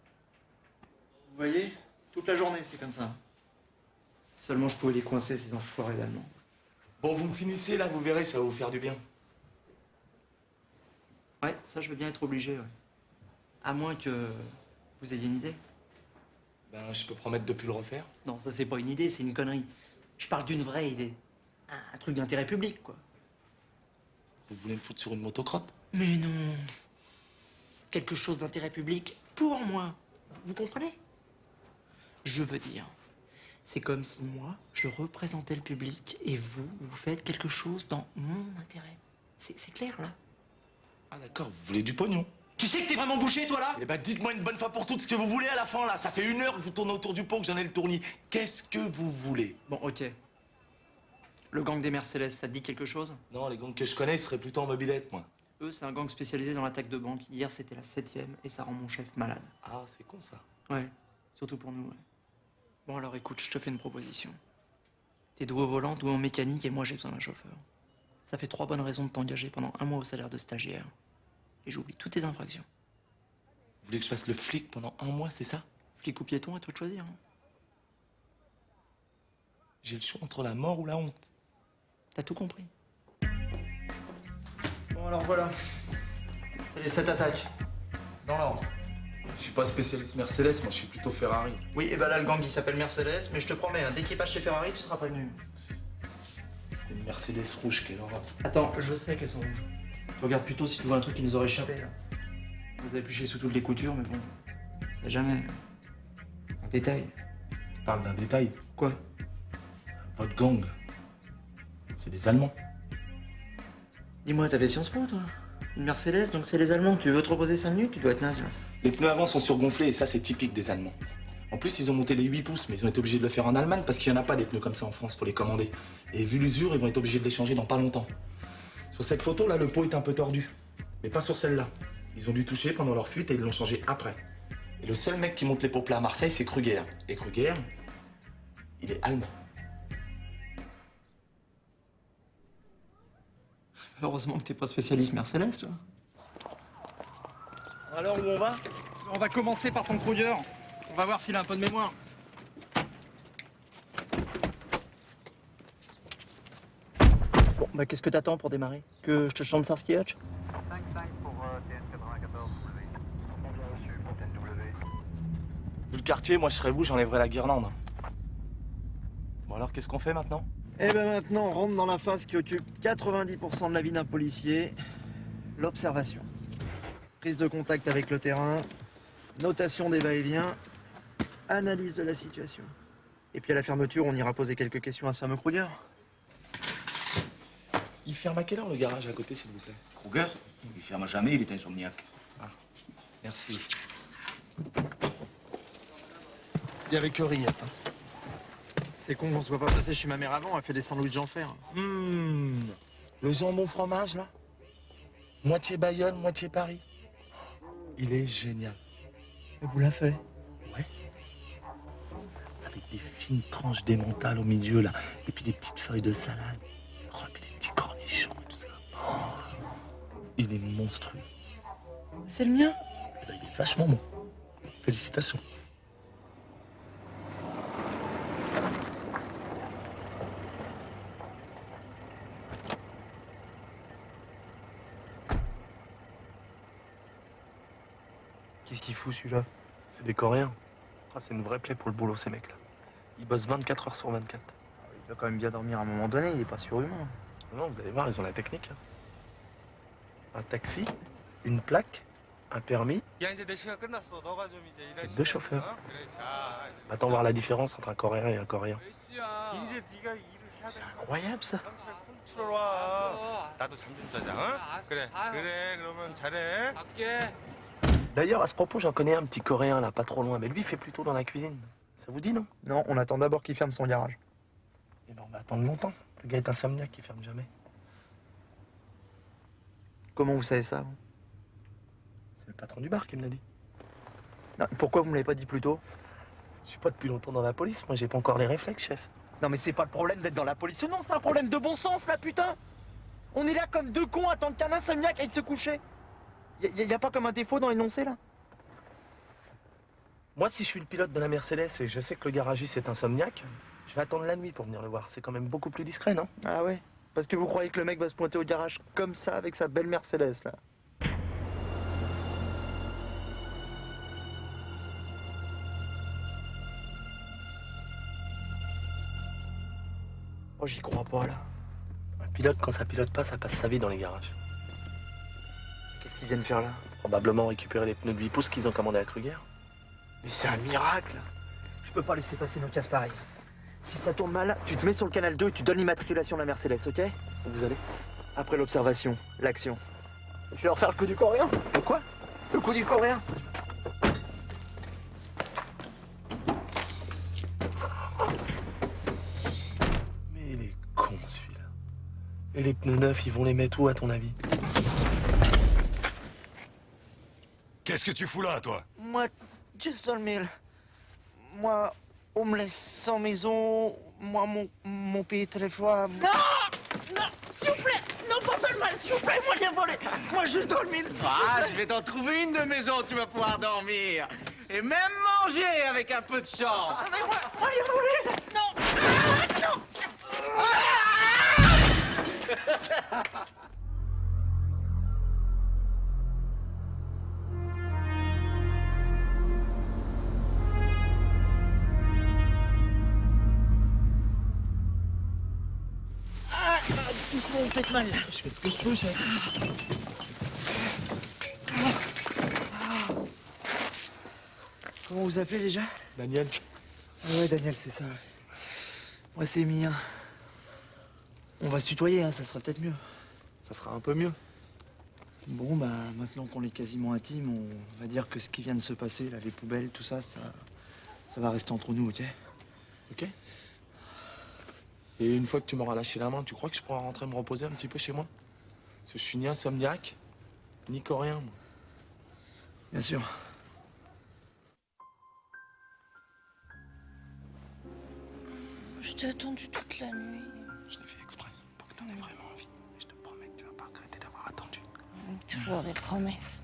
Vous voyez, toute la journée, c'est comme ça. Seulement, je pouvais les coincer, ces enfoirés d'Allemands. Bon, vous me finissez là, vous verrez, ça va vous faire du bien. Ouais, ça, je veux bien être obligé, ouais. À moins que vous ayez une idée. Ben, je peux promettre de plus le refaire. Non, ça, c'est pas une idée, c'est une connerie. Je parle d'une vraie idée. Un truc d'intérêt public, quoi. Vous voulez me foutre sur une motocrotte? Mais non. Quelque chose d'intérêt public pour moi. Vous comprenez? Je veux dire, c'est comme si moi, je représentais le public et vous faites quelque chose dans mon intérêt. C'est clair, là? Ah d'accord, vous voulez du pognon? Tu sais que t'es vraiment bouché, toi, là? Eh ben, dites-moi une bonne fois pour toutes ce que vous voulez à la fin, là. Ça fait 1 heure que vous tournez autour du pot, que j'en ai le tournis. Qu'est-ce que vous voulez? Bon, ok. Le gang des Mercedes, ça te dit quelque chose? Non, les gangs que je connais, ils seraient plutôt en mobilette, moi. Eux, c'est un gang spécialisé dans l'attaque de banque. Hier, c'était la 7e et ça rend mon chef malade. Ah, c'est con, ça. Ouais, surtout pour nous, ouais. Bon, alors écoute, je te fais une proposition. T'es doué au volant, doué en mécanique et moi, j'ai besoin d'un chauffeur. Ça fait 3 bonnes raisons de t'engager pendant 1 mois au salaire de stagiaire. Et j'oublie toutes tes infractions. Vous voulez que je fasse le flic pendant 1 mois, c'est ça? Flic ou piéton, à toi de choisir. Hein. J'ai le choix entre la mort ou la honte. T'as tout compris. Bon, alors voilà. C'est les 7 attaques. Dans l'ordre. Je suis pas spécialiste Mercedes, moi je suis plutôt Ferrari. Oui, et ben là, le gang, il s'appelle Mercedes, mais je te promets, hein, dès qu'il passe chez Ferrari, tu seras prévenu. Une Mercedes rouge, quelle horreur. Attends, je sais qu'elles sont rouges. Regarde plutôt si tu vois un truc qui nous aurait échappé, là. Vous avez épluché sous toutes les coutures, mais bon, c'est jamais un détail. Tu parles d'un détail? Quoi? Votre gang. C'est des Allemands. Dis-moi, t'avais Sciences Po, toi? Une Mercedes, donc c'est les Allemands. Tu veux te reposer 5 minutes? Tu dois être naze, là. Les pneus avant sont surgonflés et ça, c'est typique des Allemands. En plus, ils ont monté les 8 pouces, mais ils ont été obligés de le faire en Allemagne parce qu'il n'y en a pas des pneus comme ça en France, faut les commander. Et vu l'usure, ils vont être obligés de les changer dans pas longtemps. Sur cette photo, là, le pot est un peu tordu. Mais pas sur celle-là. Ils ont dû toucher pendant leur fuite et ils l'ont changé après. Et le seul mec qui monte les pots plats à Marseille, c'est Kruger. Et Kruger, il est allemand. Heureusement que t'es pas spécialiste Mercedes, toi. Alors, où on va? On va commencer par ton Kruger. On va voir s'il a un peu de mémoire. Bon, bah qu'est-ce que t'attends pour démarrer? Que je te chante Starsky Hutch? 5-5 pour TS94. On vient reçu pour TNW. Vu le quartier, moi je serais vous, j'enlèverais la guirlande. Bon alors, qu'est-ce qu'on fait maintenant? Eh ben maintenant, on rentre dans la phase qui occupe 90% de la vie d'un policier, l'observation. Prise de contact avec le terrain, notation des va-et-vient, analyse de la situation. Et puis à la fermeture, on ira poser quelques questions à ce fameux Kruger. Il ferme à quelle heure le garage à côté, s'il vous plaît? Kruger, il ferme jamais, il est insomniaque. Ah, merci. Il y avait que rire. C'est con qu'on soit pas passé chez ma mère avant, elle fait des sandwichs en fer. Le jambon fromage, là? Moitié Bayonne, moitié Paris. Il est génial. Et vous l'a fait? Ouais. Avec des fines tranches d'émental au milieu, là. Et puis des petites feuilles de salade. Oh, et puis des petits cornichons et tout ça. Oh, il est monstrueux. C'est le mien? Eh ben, il est vachement bon. Félicitations. Qu'est-ce qu'il fout celui-là? C'est des Coréens. Ah, c'est une vraie plaie pour le boulot, ces mecs-là. Ils bossent 24 heures sur 24. Il doit quand même bien dormir à un moment donné, il est pas surhumain. Non, vous allez voir, ils ont la technique. Un taxi, une plaque, un permis, et 2 chauffeurs. Attends voir la différence entre un Coréen et un Coréen. C'est incroyable, ça. 풀어와. 나도 잠 좀 자자, 응? 그래, 그래, 그러면 잘해. 갈게. D'ailleurs, à ce propos, j'en connais un petit Coréen là, pas trop loin, mais lui, il fait plutôt dans la cuisine. Ça vous dit, non? Non, on attend d'abord qu'il ferme son garage. Eh ben, on va attendre longtemps. Le gars est insomniaque, il ferme jamais. Comment vous savez ça, vous? C'est le patron du bar qui me l'a dit. Non, pourquoi vous me l'avez pas dit plus tôt? Je suis pas depuis longtemps dans la police, moi j'ai pas encore les réflexes, chef. Non, mais c'est pas le problème d'être dans la police. Non, c'est un problème de bon sens, là, putain. On est là comme deux cons à attendre qu'un insomniaque aille se coucher. Y a pas comme un défaut dans l'énoncé, là? Moi, si je suis le pilote de la Mercedes et je sais que le garagiste est insomniaque, je vais attendre la nuit pour venir le voir. C'est quand même beaucoup plus discret, non? Ah ouais? Parce que vous croyez que le mec va se pointer au garage comme ça avec sa belle Mercedes, là? Oh, j'y crois pas, là. Un pilote, quand ça pilote pas, ça passe sa vie dans les garages. Qu'est-ce qu'ils viennent faire là? Probablement récupérer les pneus de 8 pouces qu'ils ont commandés à Kruger. Mais c'est un miracle! Je peux pas laisser passer nos casse pareilles. Si ça tourne mal, tu te mets sur le canal 2 et tu donnes l'immatriculation de la Mercedes, ok? Où vous allez? Après l'observation, l'action. Je vais leur faire le coup du coréen. Le quoi? Le coup du coréen. Mais il est con, celui-là. Et les pneus neufs, ils vont les mettre où, à ton avis? Qu'est-ce que tu fous là, toi? Moi, juste dans le mille. Moi, on me laisse sans maison. Moi, mon pays téléphone. Non! Non! S'il vous plaît! Non, pas faire mal, s'il vous plaît, moi, rien volé! Moi, juste dans le mille! Ah, je vais t'en trouver une de maison, tu vas pouvoir dormir. Et même manger avec un peu de chance. Ah, mais moi, rien volé! Non! Ah, non! Doucement, vous me faites mal. Je fais ce que je peux, chef. Comment vous appelez déjà? Daniel. Ah ouais, Daniel, c'est ça. Moi, c'est Mia. On va se tutoyer, hein, ça sera peut-être mieux. Ça sera un peu mieux. Bon, bah, maintenant qu'on est quasiment intimes, on va dire que ce qui vient de se passer, là, les poubelles, tout ça, ça va rester entre nous, ok? Ok. Et une fois que tu m'auras lâché la main, tu crois que je pourrai rentrer me reposer un petit peu chez moi? Parce que je suis ni insomniaque, ni coréen, moi. Bien sûr. Je t'ai attendu toute la nuit. Je l'ai fait exprès, pour que t'en aies vraiment envie. Et je te promets que tu vas pas regretter d'avoir attendu. Toujours des promesses.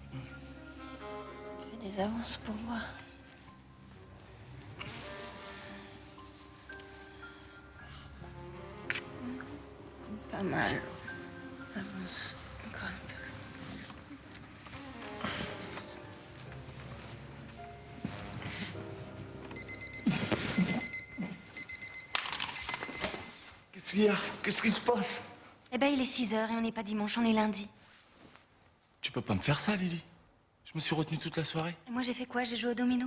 Fais des avances pour voir. Pas mal. Avance encore un peu. Qu'est-ce qu'il y a? Qu'est-ce qui se passe? Eh ben, il est 6 heures et on n'est pas dimanche, on est lundi. Tu peux pas me faire ça, Lily. Je me suis retenu toute la soirée. Et moi, j'ai fait quoi? J'ai joué au domino.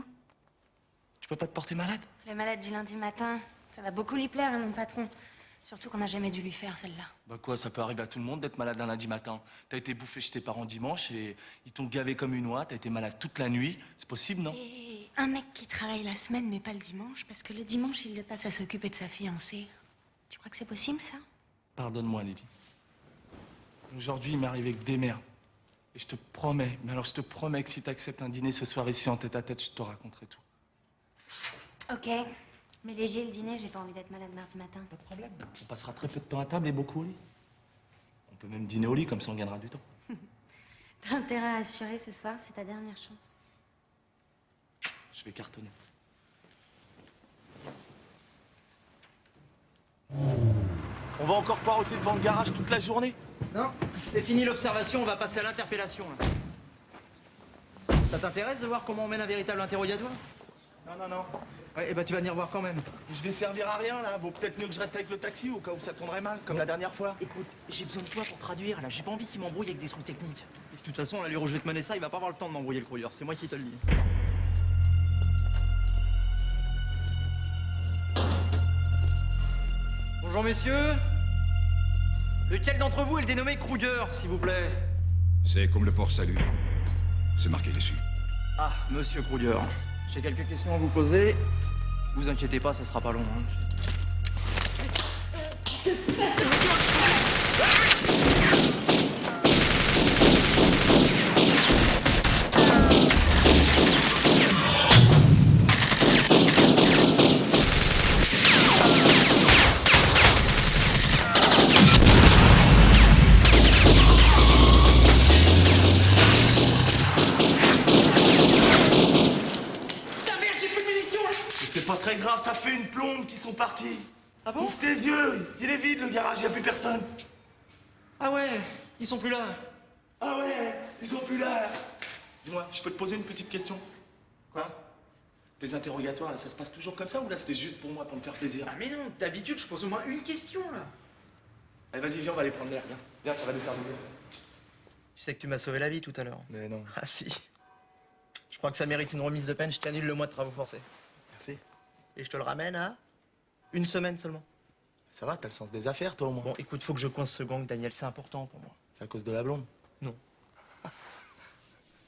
Tu peux pas te porter malade? Le malade du lundi matin, ça va beaucoup lui plaire, hein, mon patron. Surtout qu'on n'a jamais dû lui faire, celle-là. Bah quoi, ça peut arriver à tout le monde d'être malade un lundi matin. T'as été bouffé chez tes parents dimanche et ils t'ont gavé comme une oie, t'as été malade toute la nuit. C'est possible, non? Et un mec qui travaille la semaine, mais pas le dimanche, parce que le dimanche, il le passe à s'occuper de sa fiancée. Tu crois que c'est possible, ça? Pardonne-moi, Lily. Aujourd'hui, il m'est arrivé que des merdes. Et je te promets, mais alors je te promets que si t'acceptes un dîner ce soir ici en tête à tête, je te raconterai tout. Ok. Mais léger le dîner, j'ai pas envie d'être malade mardi matin. Pas de problème. On passera très peu de temps à table et beaucoup au lit. On peut même dîner au lit, comme ça on gagnera du temps. T'as intérêt à assurer ce soir, c'est ta dernière chance. Je vais cartonner. On va encore poireauter devant le garage toute la journée? Non, c'est fini l'observation, on va passer à l'interpellation. Ça t'intéresse de voir comment on mène un véritable interrogatoire? Non, non, non. Ouais, et bah tu vas venir voir quand même. Je vais servir à rien, là. Vaut peut-être mieux que je reste avec le taxi au cas où ça tournerait mal, comme la dernière fois. Écoute, j'ai besoin de toi pour traduire, là. J'ai pas envie qu'il m'embrouille avec des trucs techniques. Et de toute façon, l'allure où je vais te mener ça, il va pas avoir le temps de m'embrouiller le courrier. C'est moi qui te le dis. Bonjour, messieurs. Lequel d'entre vous est le dénommé Kruger, s'il vous plaît? C'est comme le port salut. C'est marqué dessus. Ah, monsieur Kruger. J'ai quelques questions à vous poser. Vous inquiétez pas, ça sera pas long. Hein. C'est pas très grave, ça fait une plombe qu'ils sont partis. Ah bon? Ouvre tes yeux, il est vide le garage, y a plus personne. Ah ouais, ils sont plus là. Ah ouais, ils sont plus là. Dis-moi, je peux te poser une petite question? Quoi? Tes interrogatoires, là, ça se passe toujours comme ça ou là c'était juste pour moi, pour me faire plaisir? Ah mais non, d'habitude je pose au moins une question là. Allez, vas-y, viens, on va aller prendre l'air, viens. Viens, ça va nous faire du bien. Tu sais que tu m'as sauvé la vie tout à l'heure. Mais non. Ah si. Je crois que ça mérite une remise de peine, je t'annule le mois de travaux forcés. Merci. Et je te le ramène à 1 semaine seulement. Ça va, t'as le sens des affaires, toi, au moins. Bon, écoute, faut que je coince ce gang, Daniel, c'est important pour moi. C'est à cause de la blonde? Non.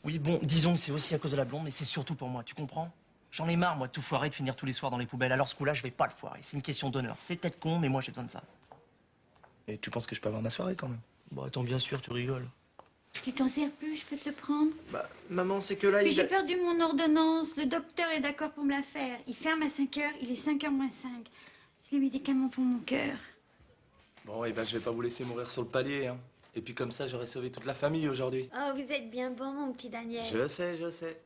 Oui, bon, disons que c'est aussi à cause de la blonde, mais c'est surtout pour moi, tu comprends? J'en ai marre, moi, de tout foirer, de finir tous les soirs dans les poubelles. Alors ce coup-là, je vais pas le foirer. C'est une question d'honneur. C'est peut-être con, mais moi, j'ai besoin de ça. Et tu penses que je peux avoir ma soirée, quand même? Bon, attends, bien sûr, tu rigoles. Tu t'en sers plus, je peux te le prendre. Bah, maman, c'est que là, Puis j'ai perdu mon ordonnance. Le docteur est d'accord pour me la faire. Il ferme à 5 h, il est 5 h moins 5. C'est le médicament pour mon cœur. Bon, et ben, je vais pas vous laisser mourir sur le palier, hein. Et puis comme ça, j'aurais sauvé toute la famille aujourd'hui. Oh, vous êtes bien bon, mon petit Daniel. Je sais, je sais.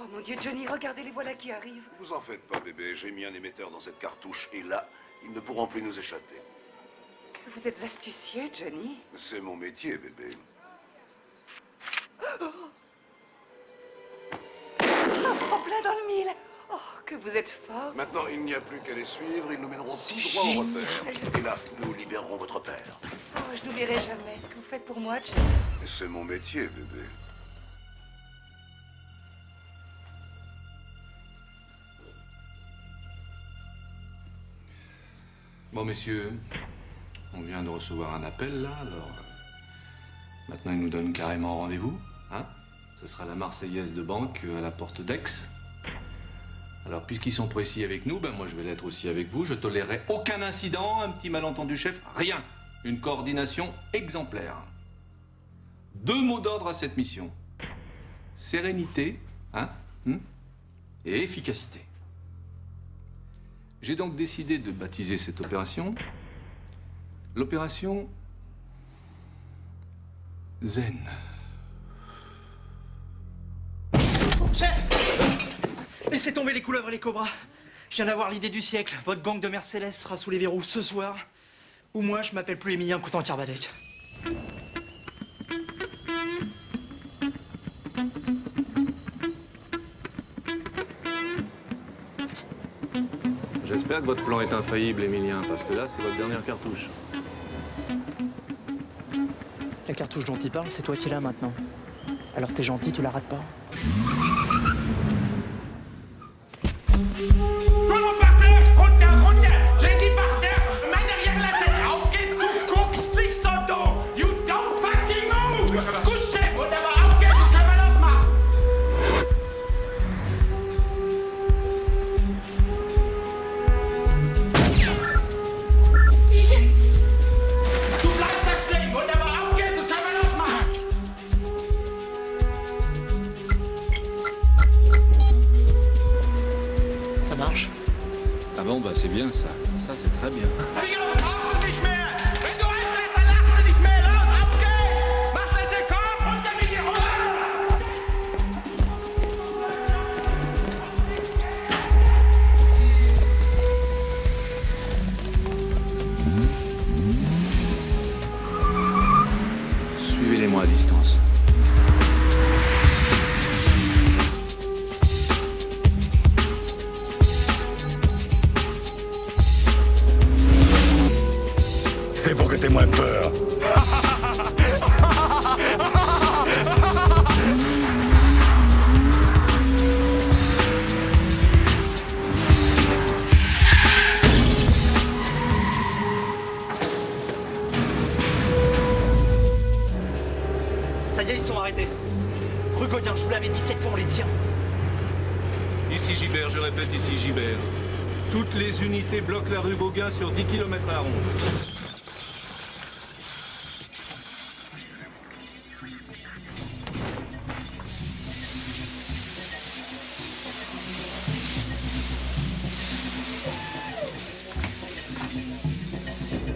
Oh mon Dieu, Johnny, regardez, les voilà qui arrivent. Vous en faites pas, bébé. J'ai mis un émetteur dans cette cartouche et là, ils ne pourront plus nous échapper. Que vous êtes astucieux, Johnny. C'est mon métier, bébé. Oh, en plein dans le mille. Oh, que vous êtes fort. Maintenant, il n'y a plus qu'à les suivre. Ils nous mèneront tout droit au repère. Et là, nous libérerons votre père. Oh, je n'oublierai jamais ce que vous faites pour moi, Johnny. C'est mon métier, bébé. Bon, messieurs, on vient de recevoir un appel, là, alors... maintenant, ils nous donnent carrément rendez-vous, hein? Ce sera la Marseillaise de banque à la porte d'Aix. Alors, puisqu'ils sont précis avec nous, ben moi, je vais l'être aussi avec vous. Je tolérerai aucun incident, un petit malentendu chef, rien. Une coordination exemplaire. 2 mots d'ordre à cette mission. Sérénité, hein? Et efficacité. J'ai donc décidé de baptiser cette opération l'opération Zen. Chef! Laissez tomber les couleuvres et les cobras. Je viens d'avoir l'idée du siècle. Votre gang de Mercedes sera sous les verrous ce soir. Ou moi, je m'appelle plus Émilien Coutan Carbadec. J'espère que votre plan est infaillible, Émilien, parce que là, c'est votre dernière cartouche. La cartouche dont il parle, c'est toi qui l'as maintenant. Alors t'es gentil, tu la rates pas. Comment par terre? Runter! J'ai dit par terre, main derrière la tête. Auf geht's, guck, stick son dos. You don't fucking move! Couchez, whatever, auf geht's, du können wir machen. Yes! Du bleibst da stehen, whatever, auf geht's, du können wir machen. Ça marche? Ah bon, bah c'est bien ça. Ça, c'est très bien. Suivez-les-moi à distance. cette fois on les tient. Ici Gibert, je répète, ici Gibert. Toutes les unités bloquent la rue Gauguin sur 10 km à la ronde.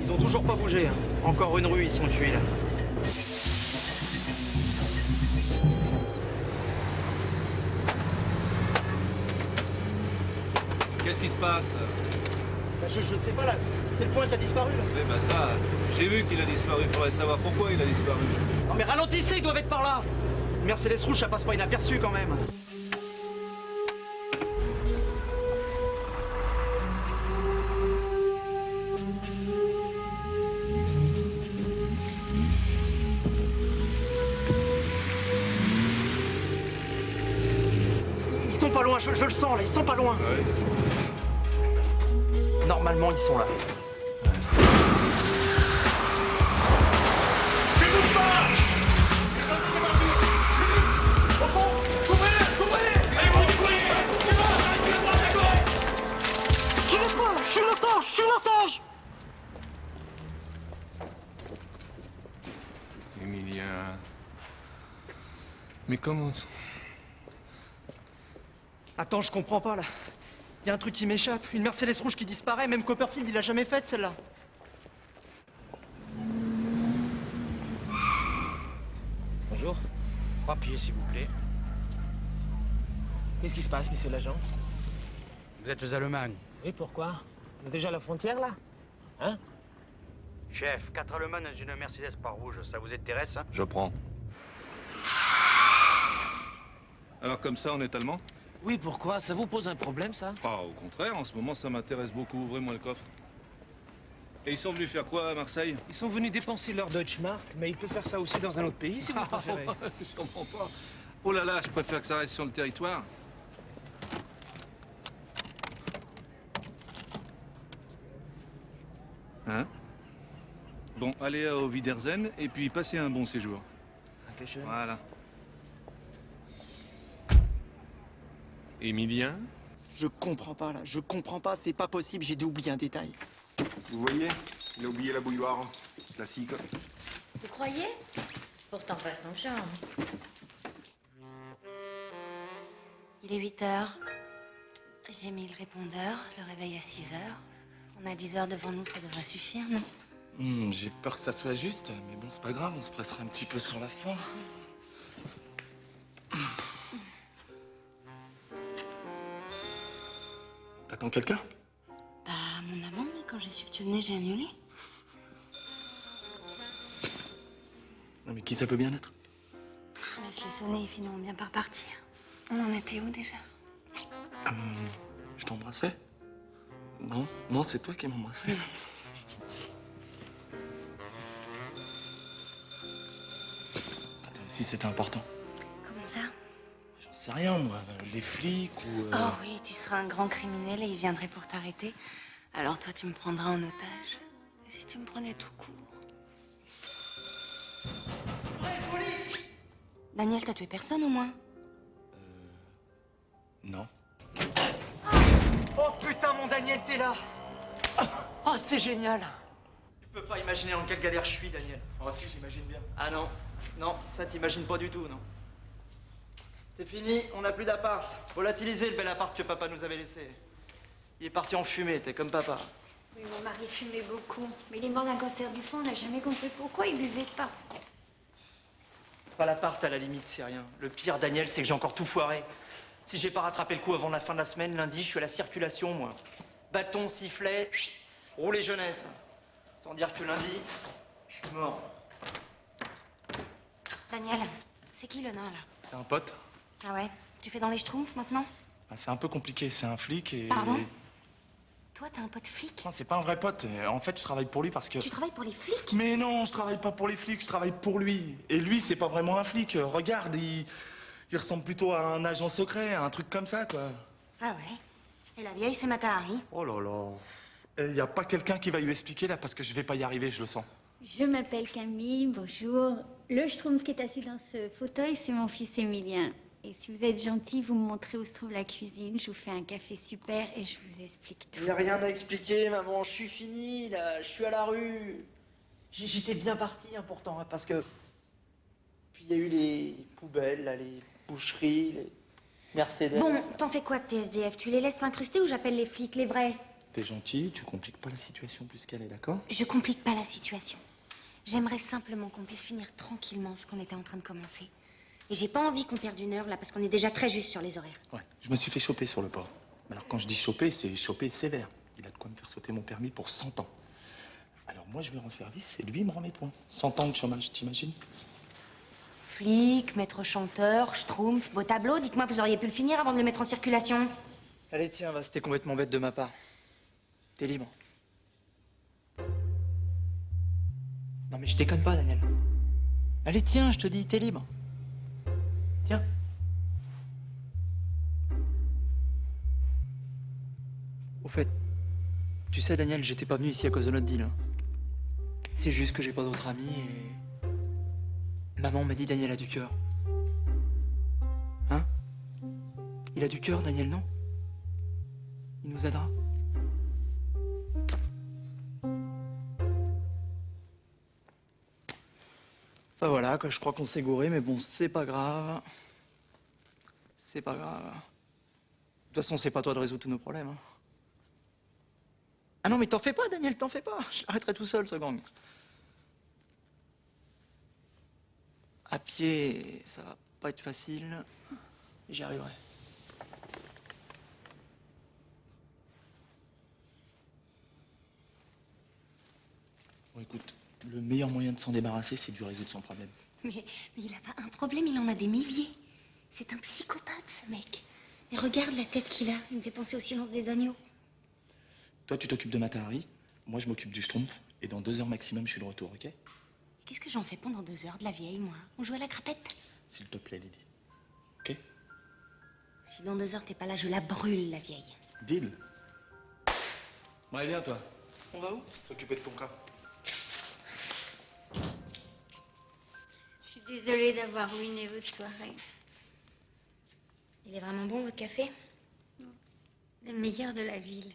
Ils ont toujours pas bougé. Hein. Encore une rue, ils sont tués là. Qu'est-ce qui se passe? Bah, je sais pas là. C'est le point qui a disparu là. Eh ben ça, j'ai vu qu'il a disparu. Il faudrait savoir pourquoi il a disparu. Non mais ralentissez, ils doivent être par là. Mercedes rouge, ça passe pas inaperçu quand même. Ils sont pas loin, je le sens là, ils sont pas loin. Ouais. Normalement, ils sont là. Je suis l'otage. Emilien... Mais comment... Attends, je comprends pas là. Il y a un truc qui m'échappe. Une Mercedes rouge qui disparaît. Même Copperfield, il l'a jamais faite celle-là. Bonjour. Papier, s'il vous plaît. Qu'est-ce qui se passe, monsieur l'agent? Vous êtes aux Allemagne. Oui, pourquoi? On est déjà à la frontière, là? Hein? Chef, 4 Allemands dans une Mercedes pas rouge, ça vous intéresse? Hein? Je prends. Alors comme ça, on est allemand? Oui, pourquoi? Ça vous pose un problème, ça? Ah, au contraire, en ce moment, ça m'intéresse beaucoup. Ouvrez-moi le coffre. Et ils sont venus faire quoi à Marseille? Ils sont venus dépenser leur Deutschmark, mais ils peuvent faire ça aussi dans un autre pays, si vous préférez. Je comprends pas. Oh là là, je préfère que ça reste sur le territoire. Hein? Bon, allez au Wiedersehen et puis passez un bon séjour. Dankeschön. Voilà. Emilien? Je comprends pas là, je comprends pas, c'est pas possible, j'ai dû oublier un détail. Vous voyez? Il a oublié la bouilloire. Classique. Vous croyez? Pourtant pas son charme. Il est 8 heures. J'ai mis le répondeur, le réveil à 6 heures. On a 10 heures devant nous, ça devrait suffire, non? J'ai peur que ça soit juste, mais bon, c'est pas grave, on se pressera un petit peu sur la fin. T'attends quelqu'un? Bah, mon amant, mais quand j'ai su que tu venais, j'ai annulé. Non, mais qui ça peut bien être? Laisse-les sonner, ils finiront bien par partir. On en était où déjà? Je t'embrassais? Non, non, c'est toi qui m'embrassais. Attends, si c'était important. Comment ça? J'en sais rien, moi. Les flics ou... Oh oui, tu seras un grand criminel et ils viendraient pour t'arrêter. Alors toi, tu me prendras en otage. Et si tu me prenais tout court? Daniel, t'as tué personne au moins? Non. Oh putain, mon Daniel, t'es là. Oh, c'est génial. Tu peux pas imaginer en quelle galère je suis, Daniel. Oh si, j'imagine bien. Ah non, non, ça t'imagines pas du tout, non. C'est fini, on n'a plus d'appart. Volatiliser le bel appart que papa nous avait laissé. Il est parti en fumée, t'es comme papa. Oui, mon mari fumait beaucoup. Mais il est mort d'un cancer du foie, on n'a jamais compris pourquoi il buvait pas. Pas l'appart, à la limite, c'est rien. Le pire, Daniel, c'est que j'ai encore tout foiré. Si j'ai pas rattrapé le coup avant la fin de la semaine, lundi, je suis à la circulation, moi. Bâton, sifflet, rouler jeunesse. Autant dire que lundi, je suis mort. Daniel, c'est qui le nain là? C'est un pote. Ah ouais? Tu fais dans les schtroumpfs maintenant? Ah, c'est un peu compliqué, c'est un flic et... Pardon? Toi, t'as un pote flic? Non, c'est pas un vrai pote. En fait, je travaille pour lui parce que... Tu travailles pour les flics? Mais non, je travaille pas pour les flics, je travaille pour lui. Et lui, c'est pas vraiment un flic. Regarde, il ressemble plutôt à un agent secret, à un truc comme ça, quoi. Ah ouais? Et la vieille, c'est Matahari? Oh là là. Il y a pas quelqu'un qui va lui expliquer, là, parce que je vais pas y arriver, je le sens. Je m'appelle Camille, bonjour. Le Schtroumpf qui est assis dans ce fauteuil, c'est mon fils Emilien. Et si vous êtes gentil, vous me montrez où se trouve la cuisine, je vous fais un café super et je vous explique tout. Il n'y a rien à expliquer, maman. Je suis fini, là. Je suis à la rue. J'étais bien parti, hein, pourtant, hein, parce que... Puis il y a eu les poubelles, là, les boucheries, les Mercedes. Bon, t'en fais quoi de tes SDF? Tu les laisses s'incruster ou j'appelle les flics, les vrais? T'es gentil, tu compliques pas la situation plus qu'elle est, d'accord? Je complique pas la situation. J'aimerais simplement qu'on puisse finir tranquillement ce qu'on était en train de commencer. Et j'ai pas envie qu'on perde une heure, là, parce qu'on est déjà très juste sur les horaires. Ouais, je me suis fait choper sur le port. Mais alors quand je dis choper, c'est choper sévère. Il a de quoi me faire sauter mon permis pour 100 ans. Alors moi, je lui rends service et lui, il me rend mes points. 100 ans de chômage, t'imagines? Flic, maître chanteur, schtroumpf, beau tableau, dites-moi, vous auriez pu le finir avant de le mettre en circulation. Allez, tiens, va, c'était complètement bête de ma part. T'es libre. Non, mais je déconne pas, Daniel. Allez, tiens, je te dis, t'es libre. Tiens. Au fait, tu sais, Daniel, j'étais pas venu ici à cause de notre deal. Hein. C'est juste que j'ai pas d'autres amis et... Maman m'a dit Daniel a du cœur. Hein? Il a du cœur, Daniel, non? Il nous aidera. Enfin voilà, quoi, je crois qu'on s'est gouré, mais bon, c'est pas grave. C'est pas grave. De toute façon, c'est pas toi de résoudre tous nos problèmes. Hein. Ah non, mais t'en fais pas, Daniel, t'en fais pas. Je l'arrêterai tout seul, ce gang. À pied, ça va pas être facile. J'y arriverai. Bon, écoute, le meilleur moyen de s'en débarrasser, c'est de lui résoudre son problème. Mais il a pas un problème, il en a des milliers. C'est un psychopathe, ce mec. Mais regarde la tête qu'il a, il me fait penser au silence des agneaux. Toi, tu t'occupes de Matahari, moi, je m'occupe du Schtroumpf, et dans 2 heures maximum, je suis de retour, ok? Qu'est-ce que j'en fais pendant 2 heures de la vieille, moi? On joue à la crapette? S'il te plaît, Lydie. Ok? Si dans 2 heures t'es pas là, je la brûle, la vieille. Deal. Bon, allez, viens, toi. On va où? S'occuper de ton cas. Je suis désolée d'avoir ruiné votre soirée. Il est vraiment bon, votre café? Le meilleur de la ville.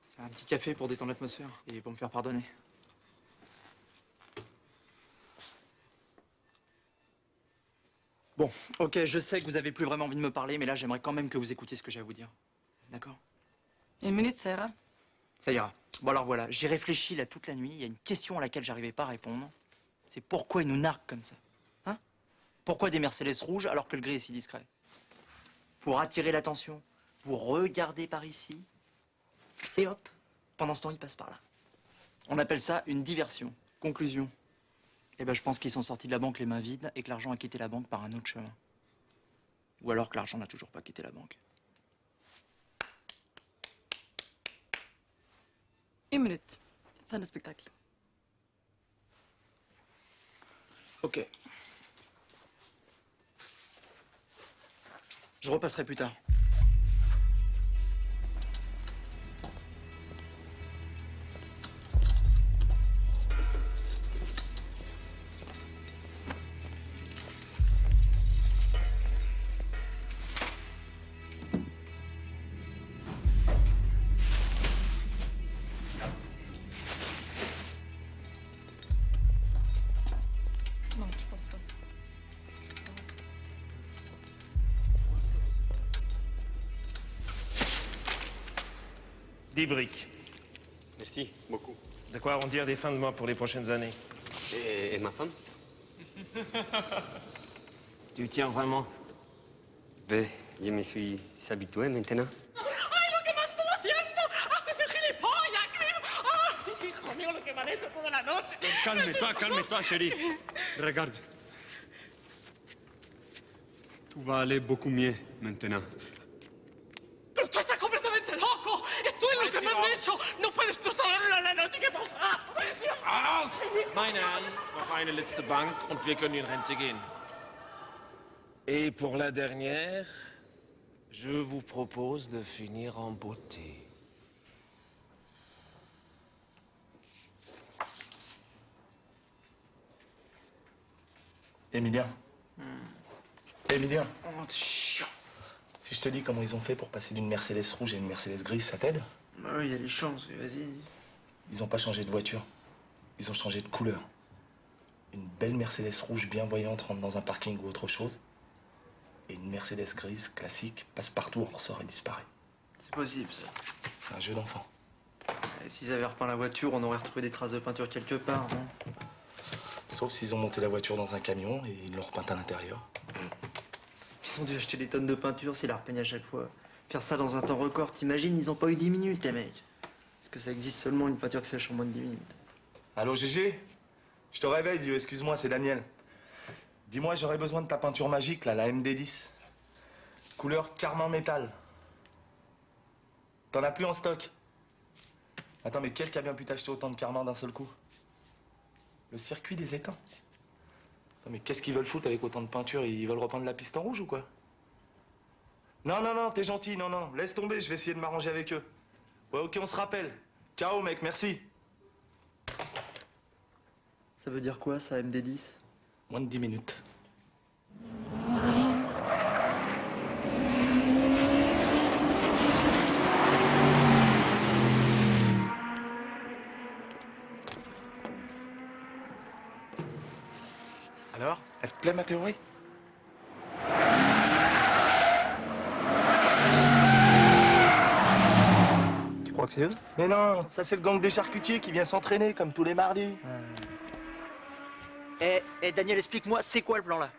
C'est un petit café pour détendre l'atmosphère et pour me faire pardonner. Bon, ok, je sais que vous avez plus vraiment envie de me parler, mais là, j'aimerais quand même que vous écoutiez ce que j'ai à vous dire. D'accord? 1 minute, ça ira. Ça ira. Bon alors voilà, j'ai réfléchi là toute la nuit, il y a une question à laquelle j'arrivais pas à répondre. C'est pourquoi ils nous narguent comme ça? Hein? Pourquoi des Mercedes rouges alors que le gris est si discret? Pour attirer l'attention, vous regardez par ici, et hop, pendant ce temps, ils passent par là. On appelle ça une diversion. Conclusion. Eh ben, je pense qu'ils sont sortis de la banque les mains vides et que l'argent a quitté la banque par un autre chemin. Ou alors que l'argent n'a toujours pas quitté la banque. 1 minute. Fin de spectacle. Ok. Je repasserai plus tard. Non, je pense pas. Des briques. Merci beaucoup. De quoi arrondir des fins de mois pour les prochaines années. Et ma femme? Tu y tiens vraiment? Ben, je me suis habitué maintenant. ¡Ay, lo que me estoy haciendo! ¡Haces el gilipollas, creo! ¡Ay, hijo mío, lo que me han hecho toda la noche! Calme-toi, chérie. Regarde. Tout va aller beaucoup mieux maintenant. ¡Pero tú estás completamente loco! ¡Esto es lo que me han hecho! ¡No puedes tú saberlo en la noche que pasa! Meine Herren, noch eine letzte Bank und wir können in Rente gehen. Et pour la dernière, Je vous propose de finir en beauté. Emilien. Emilien. Si je te dis comment ils ont fait pour passer d'une Mercedes rouge à une Mercedes grise, ça t'aide? Bah oui, il y a des chances, vas-y. Ils ont pas changé de voiture. Ils ont changé de couleur. Une belle Mercedes rouge bien voyante rentre dans un parking ou autre chose. Et une Mercedes grise classique passe partout, en ressort et disparaît. C'est possible, ça. C'est un jeu d'enfant. Et s'ils avaient repeint la voiture, on aurait retrouvé des traces de peinture quelque part, non? Sauf s'ils ont monté la voiture dans un camion et ils l'ont repeinte à l'intérieur. Ils ont dû acheter des tonnes de peinture s'ils la repeignent à chaque fois. Faire ça dans un temps record, t'imagines, ils ont pas eu 10 minutes, les mecs. Parce que ça existe seulement une peinture qui sèche en moins de 10 minutes. Allô, Gégé? Je te réveille, vieux, excuse-moi, c'est Daniel. Dis-moi, j'aurais besoin de ta peinture magique, là, la MD10. Couleur carmin métal. T'en as plus en stock? Attends, mais qu'est-ce qui a bien pu t'acheter autant de carmin d'un seul coup? Le circuit des étangs. Attends, mais qu'est-ce qu'ils veulent foutre avec autant de peinture? Ils veulent repeindre la piste en rouge ou quoi? Non, non, non, t'es gentil, non, non, laisse tomber, je vais essayer de m'arranger avec eux. Ouais, ok, on se rappelle. Ciao, mec, merci. Ça veut dire quoi, ça, MD10? Moins de 10 minutes. Alors, elle te plaît ma théorie? Tu crois que c'est eux? Mais non, ça c'est le gang des charcutiers qui vient s'entraîner comme tous les mardis. Daniel, explique-moi, c'est quoi le plan là?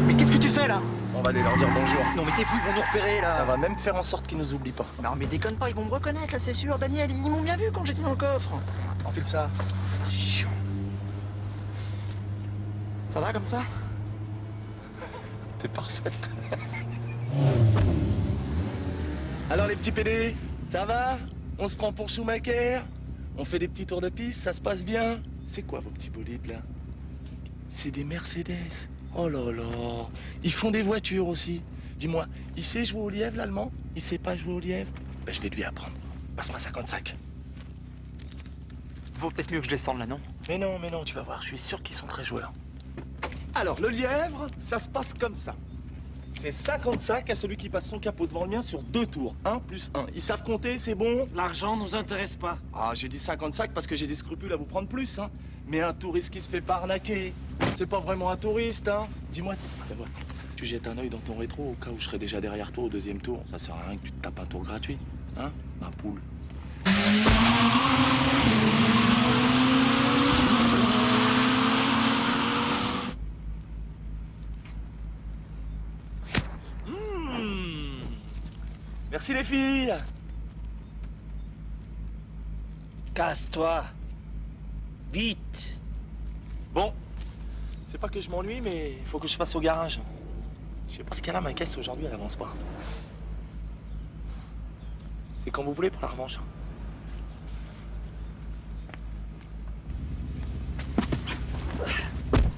Mais qu'est-ce que tu fais là? On va aller leur dire bonjour. Non mais t'es fou, ils vont nous repérer là. On va même faire en sorte qu'ils nous oublient pas. Non mais déconne pas, ils vont me reconnaître là, c'est sûr. Daniel, ils m'ont bien vu quand j'étais dans le coffre. Enfile ça. Chiant. Ça va comme ça? T'es parfaite. Alors les petits PD, ça va? On se prend pour Schumacher? On fait des petits tours de piste, ça se passe bien? C'est quoi vos petits bolides là? C'est des Mercedes. Oh là là. Ils font des voitures aussi. Dis-moi, il sait jouer au lièvre l'allemand? Il sait pas jouer au lièvre? Ben je vais lui apprendre. Passe-moi 55. Vaut peut-être mieux que je descende là, non? Mais non, tu vas voir, je suis sûr qu'ils sont très joueurs. Alors, le lièvre, ça se passe comme ça. C'est 50 sacs à celui qui passe son capot devant le mien sur 2 tours. 1 plus 1. Ils savent compter, c'est bon? L'argent nous intéresse pas. Ah, j'ai dit 50 sacs parce que j'ai des scrupules à vous prendre plus, hein. Mais un touriste qui se fait pas arnaquer, c'est pas vraiment un touriste, hein. Dis-moi, tu jettes un œil dans ton rétro au cas où je serais déjà derrière toi au 2e tour. Ça sert à rien que tu te tapes un tour gratuit, hein, ma poule. Merci les filles. Casse-toi. Vite. Bon, c'est pas que je m'ennuie, mais il faut que je passe au garage. Je sais pas ce qu'elle a, ma caisse aujourd'hui, elle avance pas. C'est quand vous voulez pour la revanche.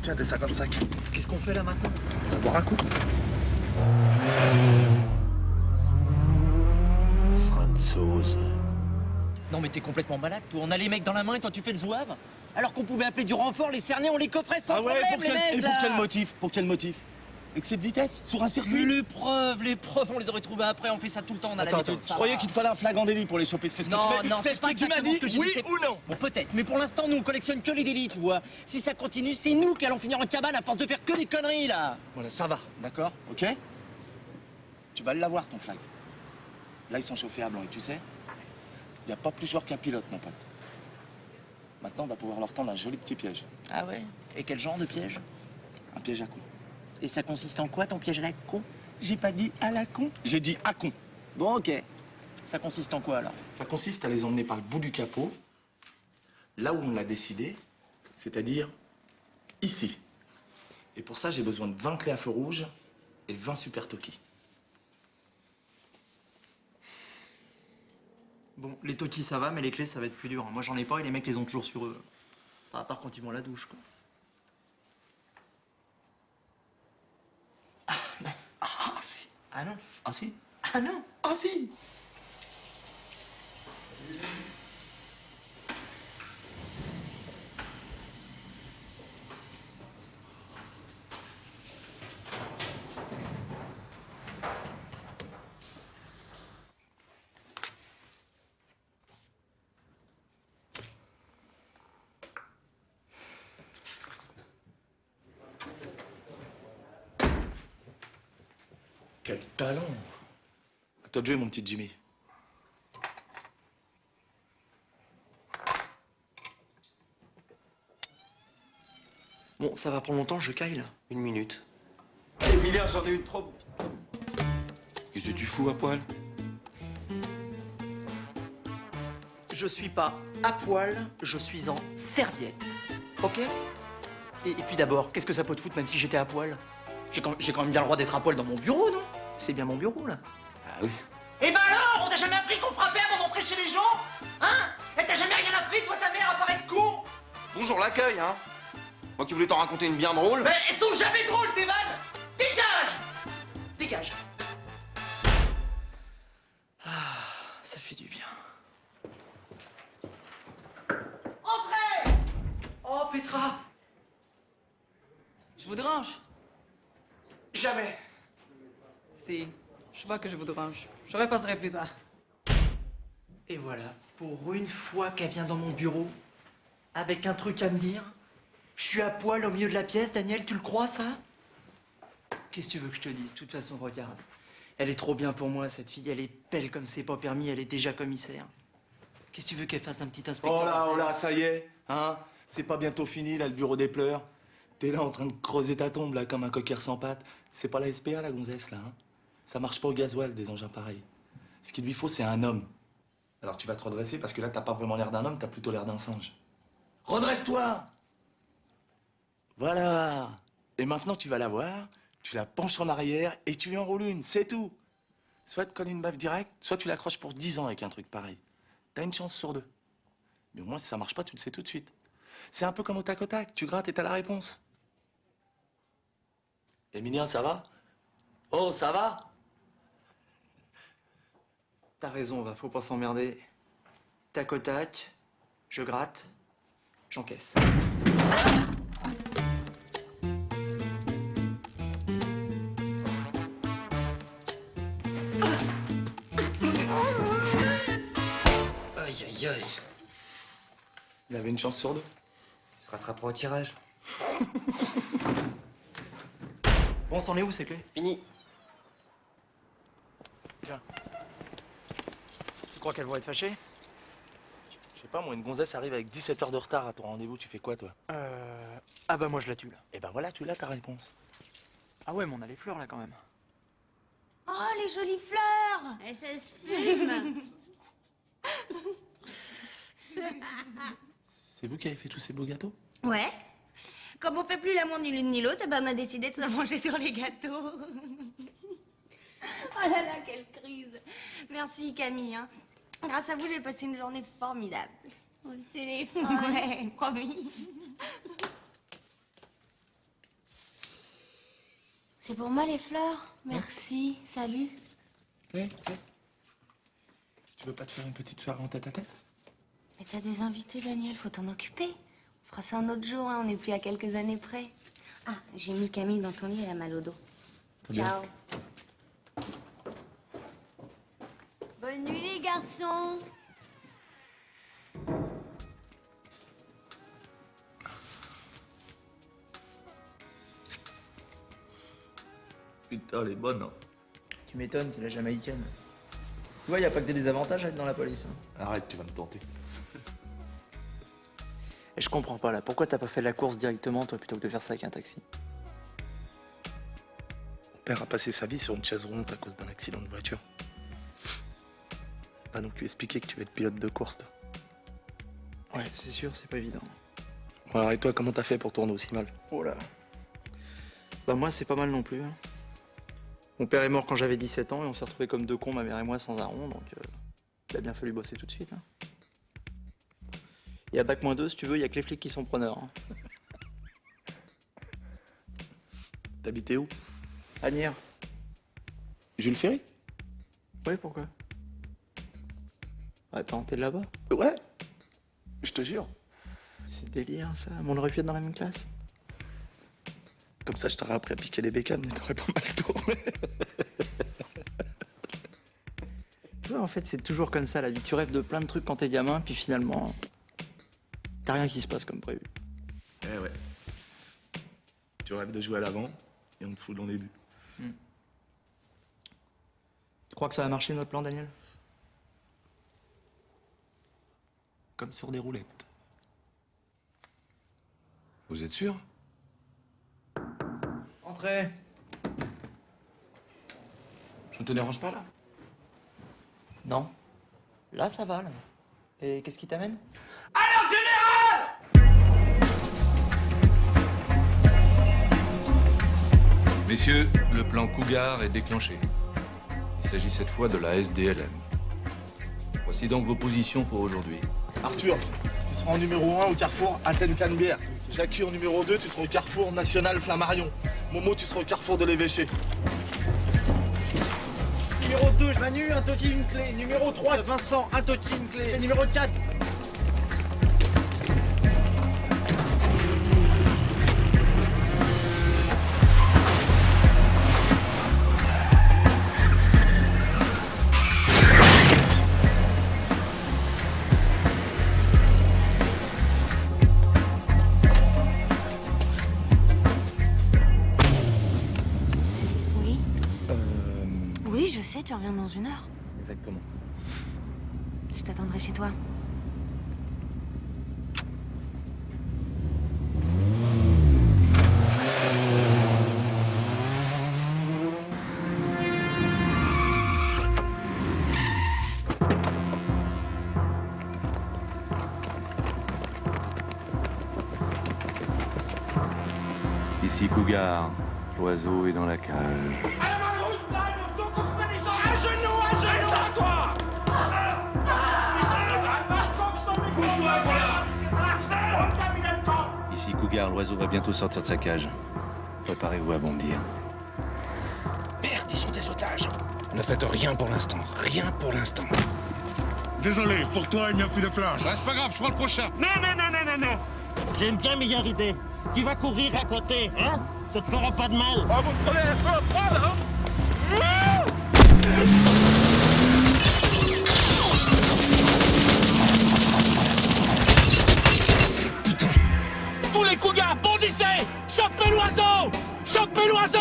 Tiens, tes 55. Qu'est-ce qu'on fait là maintenant? On va boire un coup. Franzose. Non mais t'es complètement malade, toi. On a les mecs dans la main et toi tu fais le zouave? Alors qu'on pouvait appeler du renfort, les cernets, on les coffrait sans problème, les mecs, et là. pour quel motif? Pour quel motif? Excès de vitesse? Sur un circuit? Mais les preuves, on les aurait trouvées après, on fait ça tout le temps, on a l'habitude. Je croyais qu'il te fallait un flagrant délit pour les choper, c'est ce que tu m'as dit? Non, C'est ce que tu m'as dit, oui ou non? Bon, peut-être, mais pour l'instant, nous, on collectionne que les délits, tu vois. Si ça continue, c'est nous qui allons finir en cabane à force de faire que des conneries, là. Voilà, ça va, d'accord? Ok? Tu vas l'avoir, ton flag. Là, ils sont chauffés à blanc, et tu sais, il n'y a pas plus joueur qu'un pilote, mon pote. Maintenant, on va pouvoir leur tendre un joli petit piège. Ah ouais? Et quel genre de piège? Un piège à con. Et ça consiste en quoi, ton piège à la con? J'ai pas dit à la con, j'ai dit à con. Bon, ok. Ça consiste en quoi, alors? Ça consiste à les emmener par le bout du capot, là où on l'a décidé, c'est-à-dire ici. Et pour ça, j'ai besoin de 20 clés à feu rouge et 20 super Toki. Bon, les Toki ça va, mais les clés ça va être plus dur. Moi j'en ai pas et les mecs les ont toujours sur eux. Enfin, à part quand ils vont à la douche, quoi. Ah non. Ah si. Ah non? Ah si? Ah non, ah si. Quel talent! À toi de jouer, mon petit Jimmy. Bon, ça va prendre longtemps, je caille là. 1 minute. Emilien, j'en ai une trop. Qu'est-ce que tu fous à poil? Je suis pas à poil, je suis en serviette. Ok? Et puis d'abord, qu'est-ce que ça peut te foutre même si j'étais à poil? J'ai quand même bien le droit d'être à poil dans mon bureau, non? C'est bien mon bureau là. Ah oui. Eh ben alors, on t'a jamais appris qu'on frappait avant d'entrer chez les gens? Hein? Et t'as jamais rien appris, toi, ta mère, à part être con? Bonjour l'accueil, hein. Moi qui voulais t'en raconter une bien drôle. Mais elles sont jamais drôles, tes vannes! Dégage! Dégage! Ah, ça fait du bien. Entrez! Oh, Petra! Je vous dérange? Jamais. Si, je vois que je vous dérange. Je repasserai plus tard. Et voilà, pour une fois qu'elle vient dans mon bureau, avec un truc à me dire, je suis à poil au milieu de la pièce, Daniel, tu le crois, ça? Qu'est-ce que tu veux que je te dise? De toute façon, regarde. Elle est trop bien pour moi, cette fille. Elle est belle comme c'est pas permis, elle est déjà commissaire. Qu'est-ce que tu veux qu'elle fasse d'un petit inspecteur? Oh là, ça y est, hein? C'est pas bientôt fini, là, le bureau des pleurs. T'es là en train de creuser ta tombe, là, comme un coquillard sans pattes. C'est pas la SPA, la gonzesse, là, hein? Ça marche pas au gasoil, des engins pareils. Ce qu'il lui faut, c'est un homme. Alors tu vas te redresser, parce que là, t'as pas vraiment l'air d'un homme, t'as plutôt l'air d'un singe. Redresse-toi! Voilà! Et maintenant, tu vas la voir, tu la penches en arrière et tu lui enroules une, c'est tout! Soit tu colles une baffe directe, soit tu l'accroches pour 10 ans avec un truc pareil. T'as une chance sur 2. Mais au moins, si ça marche pas, tu le sais tout de suite. C'est un peu comme au tac, tu grattes et t'as la réponse. Emilien, ça va? Oh, ça va? T'as raison, va, faut pas s'emmerder. Tac au tac, je gratte, j'encaisse. Aïe, aïe, aïe. Il avait une chance sur 2. Il se rattrapera au tirage. Bon, c'en est où, ces clés? Fini. Tiens. Tu crois qu'elles vont être fâchées? Je sais pas, moi, une gonzesse arrive avec 17 heures de retard à ton rendez-vous, tu fais quoi, toi? Ah bah moi, je la tue, là. Eh ben voilà, tu l'as ta réponse. Ah ouais, mais on a les fleurs, là, quand même. Oh, les jolies fleurs! Et ça se fume! C'est vous qui avez fait tous ces beaux gâteaux? Ouais. Comme on fait plus l'amour ni l'une ni l'autre, eh ben on a décidé de se manger sur les gâteaux. Oh là là, quelle crise. Merci Camille. Hein. Grâce à vous, j'ai passé une journée formidable. Au téléphone. Ouais, promis. C'est pour moi les fleurs. Merci. Salut. Ouais. Tu veux pas te faire une petite soirée en tête-à-tête? Mais t'as des invités, Daniel, faut t'en occuper. On fera ça un autre jour, hein. On n'est plus à quelques années près. Ah, j'ai mis Camille dans ton lit, elle a mal au dos. Ciao. Bonne nuit, les garçons! Putain, elle est bonne, hein. Tu m'étonnes, c'est la jamaïcaine. Tu vois, y a pas que des désavantages à être dans la police. Hein. Arrête, tu vas me tenter. Et je comprends pas, là. Pourquoi t'as pas fait la course directement, toi, plutôt que de faire ça avec un taxi? Mon père a passé sa vie sur une chaise roulante à cause d'un accident de voiture. Pas non plus expliquer que tu vas être pilote de course, toi. Ouais, c'est sûr, c'est pas évident. Bon, alors et toi, comment t'as fait pour tourner aussi mal? Oh là. Bah moi, c'est pas mal non plus. Hein. Mon père est mort quand j'avais 17 ans et on s'est retrouvés comme deux cons, ma mère et moi, sans un rond, donc il a bien fallu bosser tout de suite. Hein. Et à Bac-2, si tu veux, il y a que les flics qui sont preneurs. Hein. T'habitais où? Agnières. Jules Ferry? Ouais, pourquoi? Attends, t'es là-bas? Ouais, je te jure. C'est délire, ça. On aurait pu être dans la même classe. Comme ça, je t'aurais appris à piquer les bécanes, mais t'aurais pas mal tourné. Tu vois, en fait, c'est toujours comme ça, la vie. Tu rêves de plein de trucs quand t'es gamin, puis finalement, t'as rien qui se passe comme prévu. Eh ouais. Tu rêves de jouer à l'avant, et on te fout dans les buts. Tu crois que ça va marcher, notre plan, Daniel? Comme sur des roulettes. Vous êtes sûr? Entrez. Je ne te dérange pas, là? Non. Là, ça va, là. Et qu'est-ce qui t'amène? Alors, général! Messieurs, le plan Cougar est déclenché. Il s'agit cette fois de la SDLM. Voici donc vos positions pour aujourd'hui. Arthur, tu seras en numéro 1 au carrefour Athènes-Canebière. Jackie en numéro 2, tu seras au carrefour National Flammarion. Momo, tu seras au carrefour de l'Évêché. Numéro 2, Manu, un toki, une clé. Numéro 3, Vincent, un toki, une clé. Et numéro 4. Oui. Oui, je sais, tu reviens dans 1 heure. Exactement. Je t'attendrai chez toi. Ici Cougar. L'oiseau est dans la cage. À la main rouge, blague, donc on se met les gens à genoux, reste là, toi! Ici Cougar, l'oiseau va bientôt sortir de sa cage. Préparez-vous à bondir. Merde, ils sont des otages. Ne faites rien pour l'instant. Rien pour l'instant. Désolé, pour toi, il n'y a plus de place. C'est pas grave, je prends le prochain. Non, non, non, non, non, non. J'ai une bien meilleure idée. Tu vas courir à côté, hein? Ça te fera pas de mal. Oh, vous me prenez un peu au froid, là, hein? Tous les cougars, bondissez! Chopez l'oiseau! Chopez l'oiseau!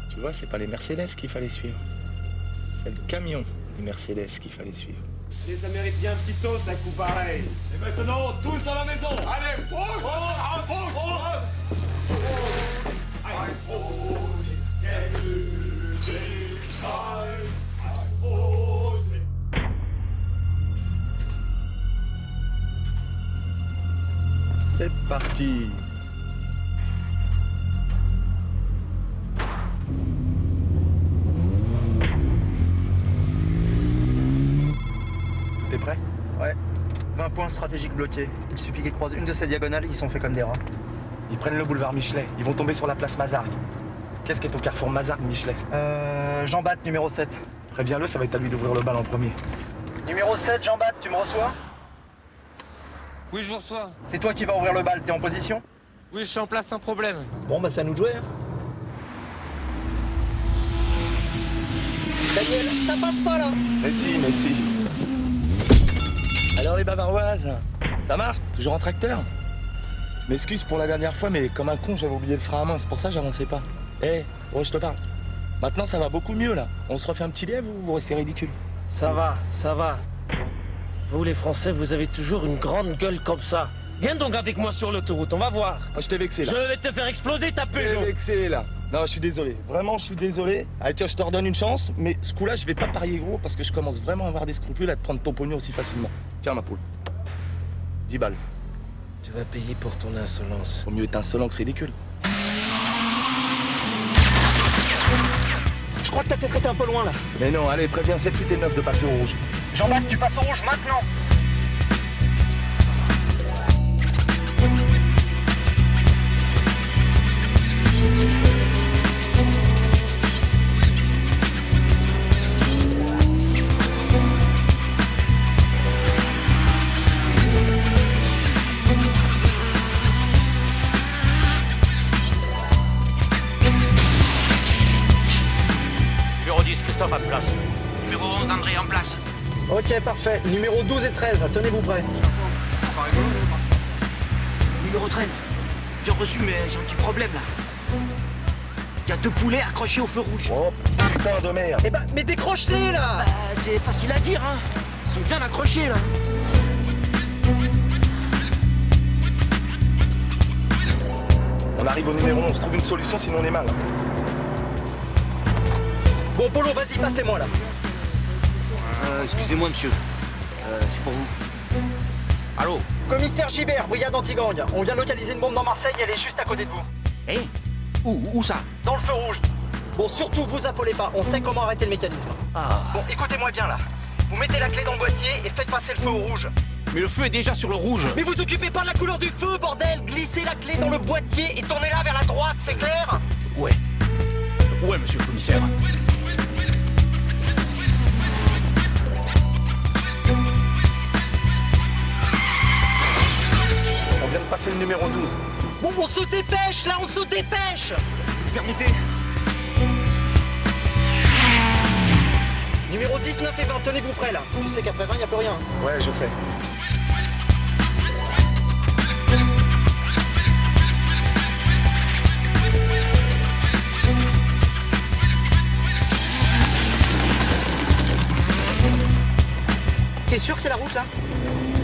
Tu vois, c'est pas les Mercedes qu'il fallait suivre. C'est le camion des Mercedes qu'il fallait suivre. Et ça mérite bien un petit toast, un coup pareil. Et maintenant, tous à la maison. Allez, pousse! C'est parti. T'es prêt? Ouais. 20 points stratégiques bloqués. Il suffit qu'ils croisent une de ces diagonales, ils sont faits comme des rats. Ils prennent le boulevard Michelet. Ils vont tomber sur la place Mazargues. Qu'est-ce qui est au carrefour Mazargues-Michelet? Jean Bat, numéro 7. Préviens-le, ça va être à lui d'ouvrir le bal en premier. Numéro 7, Jean Bat, tu me reçois? Oui, je vous reçois. C'est toi qui vas ouvrir le bal, t'es en position? Oui, je suis en place sans problème. Bon, bah c'est à nous de jouer. Hein. Daniel, ça passe pas là! Mais si, mais si. Alors les bavaroises, ça marche? Toujours en tracteur? M'excuse pour la dernière fois, mais comme un con, j'avais oublié le frein à main, c'est pour ça que j'avançais pas. Eh, ouais, je te parle. Maintenant, ça va beaucoup mieux, là. On se refait un petit lièvre ou vous restez ridicule? Ça va, ça va. Vous, les Français, vous avez toujours une grande gueule comme ça. Viens donc avec moi sur l'autoroute, on va voir. Oh, je t'ai vexé, là. Je vais te faire exploser ta Je t'ai Peugeot. vexé, là. Non, je suis désolé. Vraiment, je suis désolé. Allez, tiens, je te redonne une chance, mais ce coup-là, je vais pas parier gros parce que je commence vraiment à avoir des scrupules à te prendre ton pognon aussi facilement. Tiens, ma poule. 10 balles. Tu vas payer pour ton insolence. Vaut mieux être insolent que ridicule. Je crois que t'as peut-être été un peu loin là. Mais non, allez, préviens 7, 8 et 9 de passer au rouge. Jean-Baptiste, tu passes au rouge maintenant. Numéro 10, Christophe en place. Numéro 11, André en place. Ok, parfait. Numéro 12 et 13, tenez-vous prêts. Numéro 13. Bien reçu, mais j'ai un petit problème là. Il y a 2 poulets accrochés au feu rouge. Oh putain de merde. Eh ben, mais décroche-les là. Bah, c'est facile à dire, hein. Ils sont bien accrochés là. On arrive au numéro 11, trouve une solution sinon on est mal. Bon, Polo, vas-y, passe-les-moi là. Excusez-moi, monsieur. C'est pour vous. Allô? Commissaire Gibert, brigade anti-gang. On vient de localiser une bombe dans Marseille, elle est juste à côté de vous. Eh? Où ça? Dans le feu rouge. Bon, surtout, vous affolez pas, on sait comment arrêter le mécanisme. Ah. Bon, écoutez-moi bien là. Vous mettez la clé dans le boîtier et faites passer le feu au rouge. Mais le feu est déjà sur le rouge. Mais vous occupez pas de la couleur du feu, bordel! Glissez la clé dans le boîtier et tournez-la vers la droite, c'est clair? Ouais. Ouais, monsieur le commissaire. On vient de passer le numéro 12. Bon, on se dépêche là, on se dépêche! Vous permettez? Numéro 19 et 20, tenez-vous prêts là. Tu sais qu'après 20, y a plus rien. Ouais, je sais. T'es sûr que c'est la route là?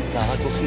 C'est un raccourci.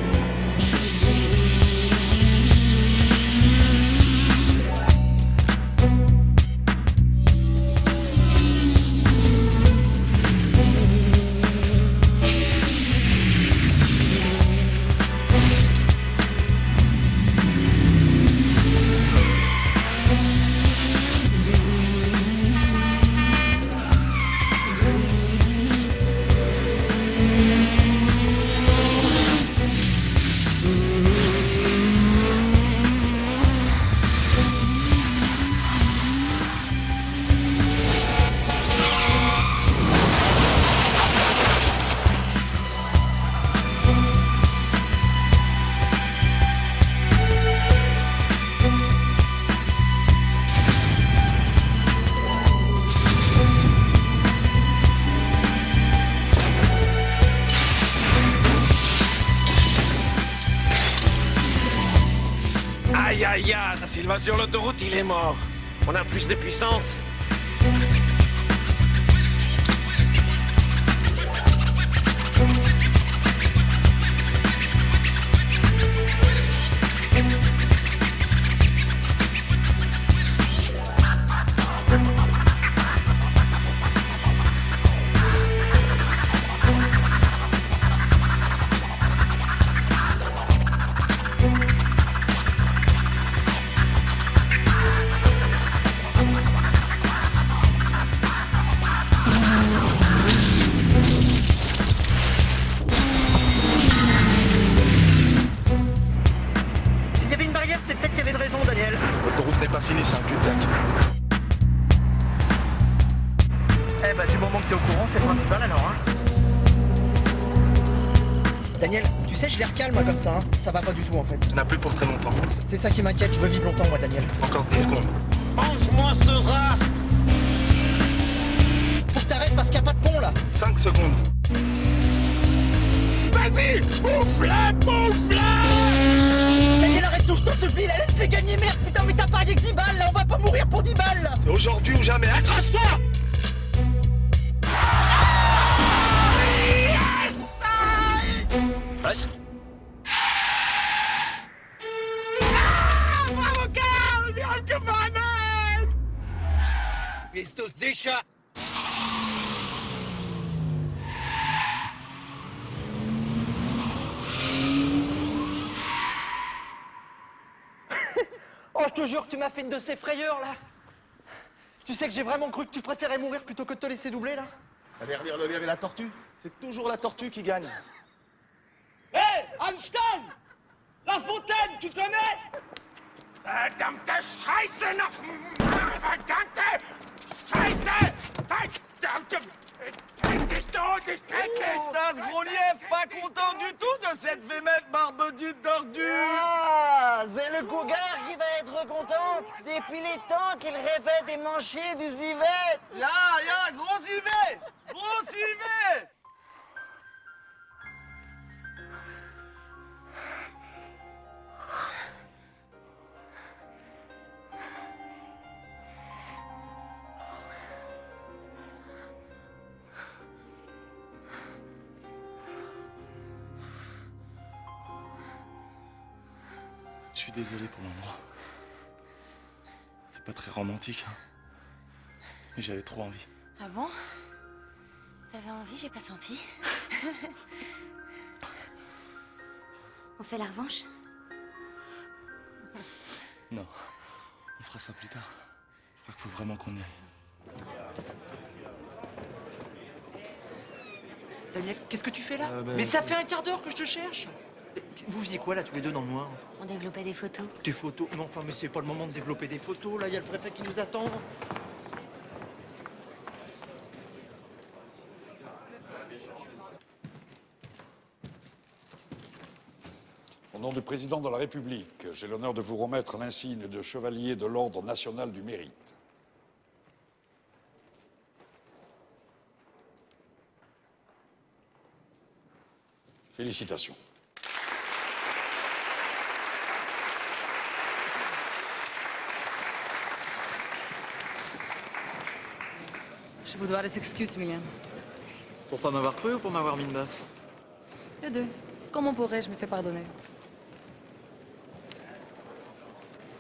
Aïe aïe aïe, Sylvain sur l'autoroute, il est mort. On a plus de puissance. S'il y avait une barrière, c'est peut-être qu'il y avait une raison, Daniel. L'autoroute n'est pas finie, c'est un cul-de-sac. Eh bah, du moment que t'es au courant, c'est le principal alors, hein. Daniel, tu sais, je l'air calme moi, comme ça, hein. Ça va pas du tout en fait. On n'a plus pour très longtemps. C'est ça qui m'inquiète, je veux vivre longtemps moi, Daniel. Encore 10 secondes. Mange-moi ce rat. Faut que t'arrêtes parce qu'il n'y a pas de pont là. 5 secondes. Vas-y, bouffe-la, bouffe-la! Daniel, arrête tout, je t'en supplie, là, laisse-les gagner, merde, putain, mais t'as parié que 10 balles, là, on va pas mourir pour 10 balles, là. C'est aujourd'hui ou jamais, accroche-toi! Passe. Bravo, Karl! Wir haben gewonnen! Bist du sicher? te jure que tu m'as fait une de ces frayeurs, là. Tu sais que j'ai vraiment cru que tu préférais mourir plutôt que de te laisser doubler, là. Allez relire le livre et la tortue. C'est toujours la tortue qui gagne. Hé, Einstein! La Fontaine, tu connais? Verdammte Scheiße noch! Verdammte Scheiße! Verdammte... Kenn dich tot, ich kenn dich! Das Grolief, pas content du tout de cette vémette barbedite d'ordure! Ah, c'est le cougar qui va être contente! Depuis les temps qu'il rêvait des manchets du civet! Ya, gros civet! Gros civet! Je suis désolé pour l'endroit. C'est pas très romantique, hein. Mais j'avais trop envie. Ah bon? T'avais envie, j'ai pas senti. On fait la revanche? Non, on fera ça plus tard. Je crois qu'il faut vraiment qu'on y aille. Daniel, qu'est-ce que tu fais là? Mais ça fait un quart d'heure que je te cherche. Vous faisiez quoi là tous les deux dans le noir? On développait des photos. Des photos? Non, enfin, mais c'est pas le moment de développer des photos, là, il y a le préfet qui nous attend. Au nom du président de la République, j'ai l'honneur de vous remettre l'insigne de chevalier de l'Ordre national du mérite. Félicitations. Je vous dois des excuses, Emilien. Pour pas m'avoir cru ou pour m'avoir mis une baffe? Les deux. Comment pourrais-je me faire pardonner?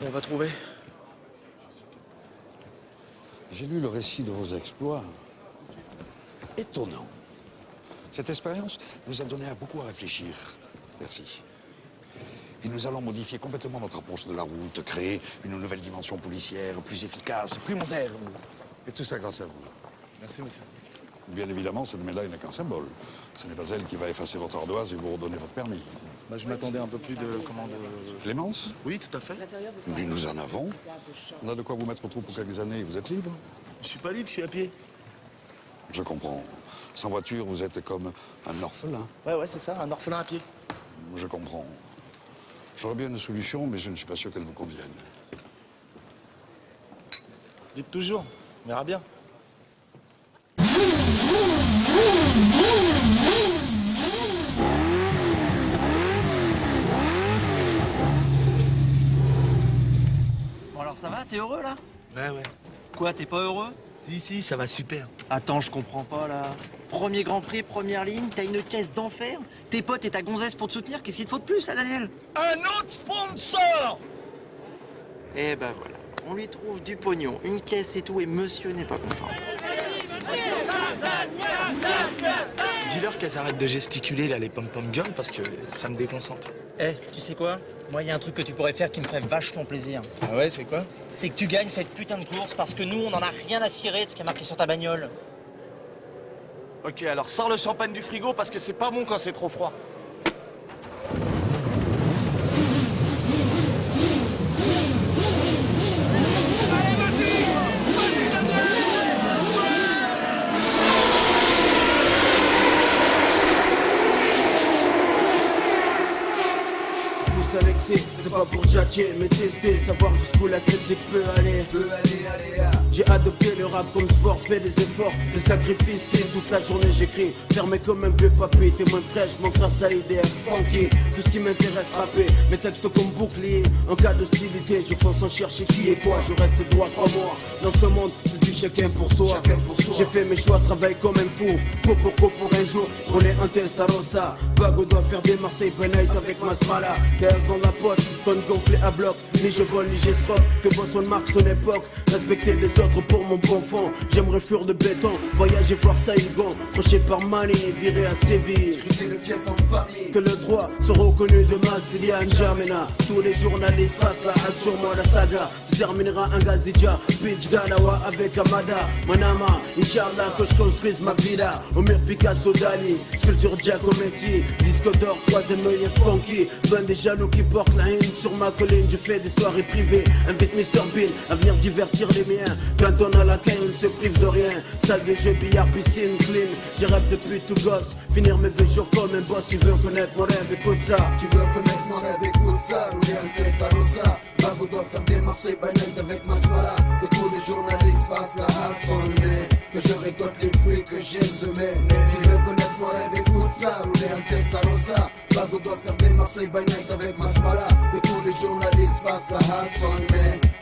On va trouver. J'ai lu le récit de vos exploits. Étonnant. Cette expérience nous a donné beaucoup à réfléchir. Merci. Et nous allons modifier complètement notre approche de la route, créer une nouvelle dimension policière, plus efficace, plus moderne. Et tout ça grâce à vous. Merci, monsieur. Bien évidemment, cette médaille n'est qu'un symbole. Ce n'est pas elle qui va effacer votre ardoise et vous redonner votre permis. Bah, je m'attendais un peu plus de... Clémence? Oui, tout à fait. Mais nous en avons. On a de quoi vous mettre au trou pour quelques années et vous êtes libre? Je suis pas libre, je suis à pied. Je comprends. Sans voiture, vous êtes comme un orphelin. Ouais, c'est ça, un orphelin à pied. Je comprends. J'aurais bien une solution, mais je ne suis pas sûr qu'elle vous convienne. Dites toujours, on verra bien. Bon alors ça va, t'es heureux là? Ouais. Quoi, t'es pas heureux? Si, ça va super. Attends, je comprends pas là. Premier Grand Prix, première ligne, t'as une caisse d'enfer. Tes potes et ta gonzesse pour te soutenir, qu'est-ce qu'il te faut de plus là, Daniel? Un autre sponsor! Eh ben voilà, on lui trouve du pognon, une caisse et tout, et monsieur n'est pas content. Dis-leur qu'elles arrêtent de gesticuler là, les pom-pom girls, parce que ça me déconcentre. Tu sais quoi? Moi, il y a un truc que tu pourrais faire qui me ferait vachement plaisir. Ah ouais, c'est quoi? C'est que tu gagnes cette putain de course parce que nous, on en a rien à cirer de ce qui est marqué sur ta bagnole. Ok, alors sors le champagne du frigo parce que c'est pas bon quand c'est trop froid. Alexis, c'est pas pour tchatcher, mais tester, savoir jusqu'où la critique peut aller. J'ai adopté le rap comme sport, fait des efforts, des sacrifices, fils. Toute la journée j'écris, fermé comme un vieux papy. Témoin fraîche, mon frère Saïd est funky. Tout ce qui m'intéresse, rapper, mes textes comme bouclier. En cas d'hostilité, je fonce sans chercher qui est quoi. Je reste droit 3 mois. Dans ce monde, c'est du chacun pour soi. J'ai fait mes choix, travaille comme un fou. Pour un jour, on est un Testarossa. Bago doit faire des Marseille Benite avec Masmala. Dans la poche, conne gonflée musclé à bloc. Ni je vole, ni j'escroque, que Boston marque son époque. Respecter les autres pour mon bon fond. J'aimerais fuir de béton, voyager voir Saïgon. Croché par Mani, viré à Séville. Scruter le fief en famille. Que le droit soit reconnu demain s'il y a un Jamena. Tous les journalistes fassent la hache sur moi, la saga se terminera un Gazidja. Pitch Galawa avec Amada. Manama, Inch'Allah que je construise ma vida. Omir Picasso, Dali, sculpture Giacometti. Disque d'or, troisième œil et funky. Ben des jaloux qui portent la haine sur ma colline. Je fais des soirées privées, invite Mr Bean à venir divertir les miens. Quand on a la caille, on ne se prive de rien. Salle de jeu, billard, piscine, clean. J'ai rêve depuis tout gosse, finir mes vieux jours comme un boss. Tu veux connaître mon rêve, écoute ça. Tu veux connaître mon rêve, écoute ça. Rouler un Testarossa. Bago doit faire des Marseille by night avec ma smala. Que tous les journalistes fassent la hassonne. Que je récolte les fruits que j'ai semés. Tu veux connaître mon rêve, écoute ça. Rouler un Testarossa. Bago doit faire des Marseille by night avec ma smala. Que tous les journalistes fassent la hassonne.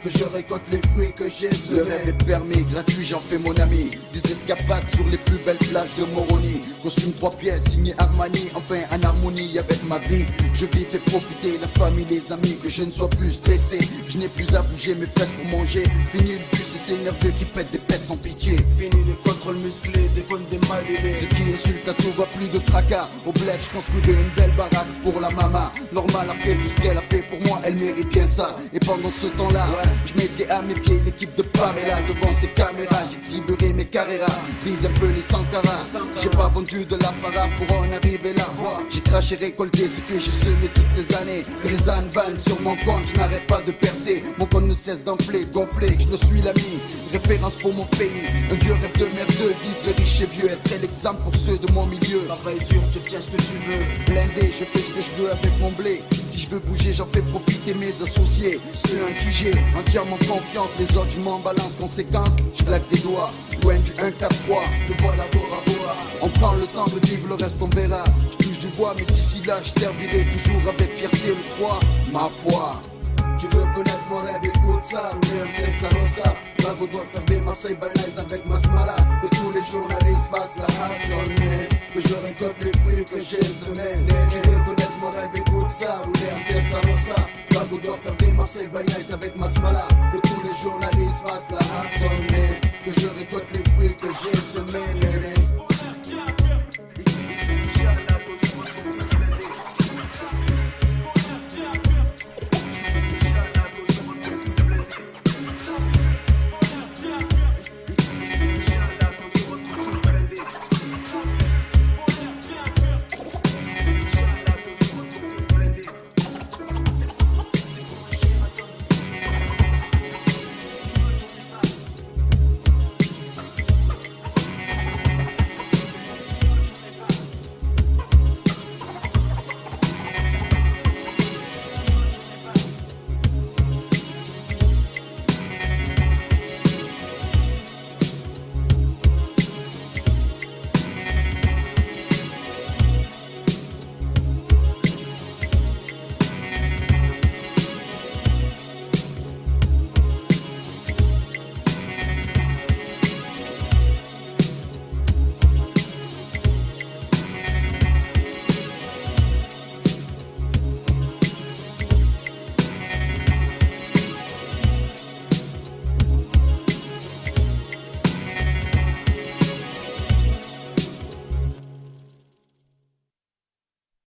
Que je récolte les fruits que j'ai semés. Le rêve est permis, gratuit, j'en fais mon ami. Des escapades sur les plus belles plages de Moroni. Costume 3 pièces, signé Armani. Enfin en harmonie avec ma vie. Je vis, fais profiter la famille, les amis. Que je ne sois plus stressé. Je n'ai plus à bouger mes fesses pour manger. Fini le bus et ces nerveux qui pètent des pètes sans pitié. Fini les contrôles musclés, des bonnes des malulés. Ceux qui insultent à tout va plus de tracas. Au bled je construis une belle baraque pour la maman. Normal après tout ce qu'elle a fait pour moi, elle mérite bien ça. Et pendant ce temps-là, je mettrai à mes pieds l'équipe de Pamela. Devant ces caméras, j'exhiberai mes carreras. Brise un peu les Sankara. J'ai pas vendu de l'apparat pour en arriver là. J'ai craché, récolté ce que j'ai semé toutes ces années. Les ânes vannes sur mon compte, je n'arrête pas de percer. Mon compte ne cesse d'enfler, gonfler, je suis l'ami. Référence pour mon pays, un vieux rêve de merdeux. Vivre riche et vieux, être l'exemple pour ceux de mon milieu. Travail dur, tu tiens ce que tu veux. Blindé, je fais ce que je veux avec mon blé. Si je veux bouger, j'en fais profiter mes associés. Ceux en qui j'ai entièrement confiance. Les autres, je m'en balance. Conséquence, je claque des doigts. Loin du 1-4-3, le voilà Bora Bora. On prend le temps de vivre, le reste on verra. Je touche du bois, mais d'ici là, je servirai toujours avec fierté le 3. Ma foi. Tu veux connaître mon rêve, écoute ça. Rouler un Testarossa. Bago doit faire des Marseille by night avec ma smala. Que tous les journalistes fassent la hassonne. Que je récolte les fruits que j'ai semés. Tu veux connaître mon rêve, écoute ça. Rouler un Testarossa. Bago doit faire des Marseille by night avec ma smala. Que tous les journalistes fassent la hassonne.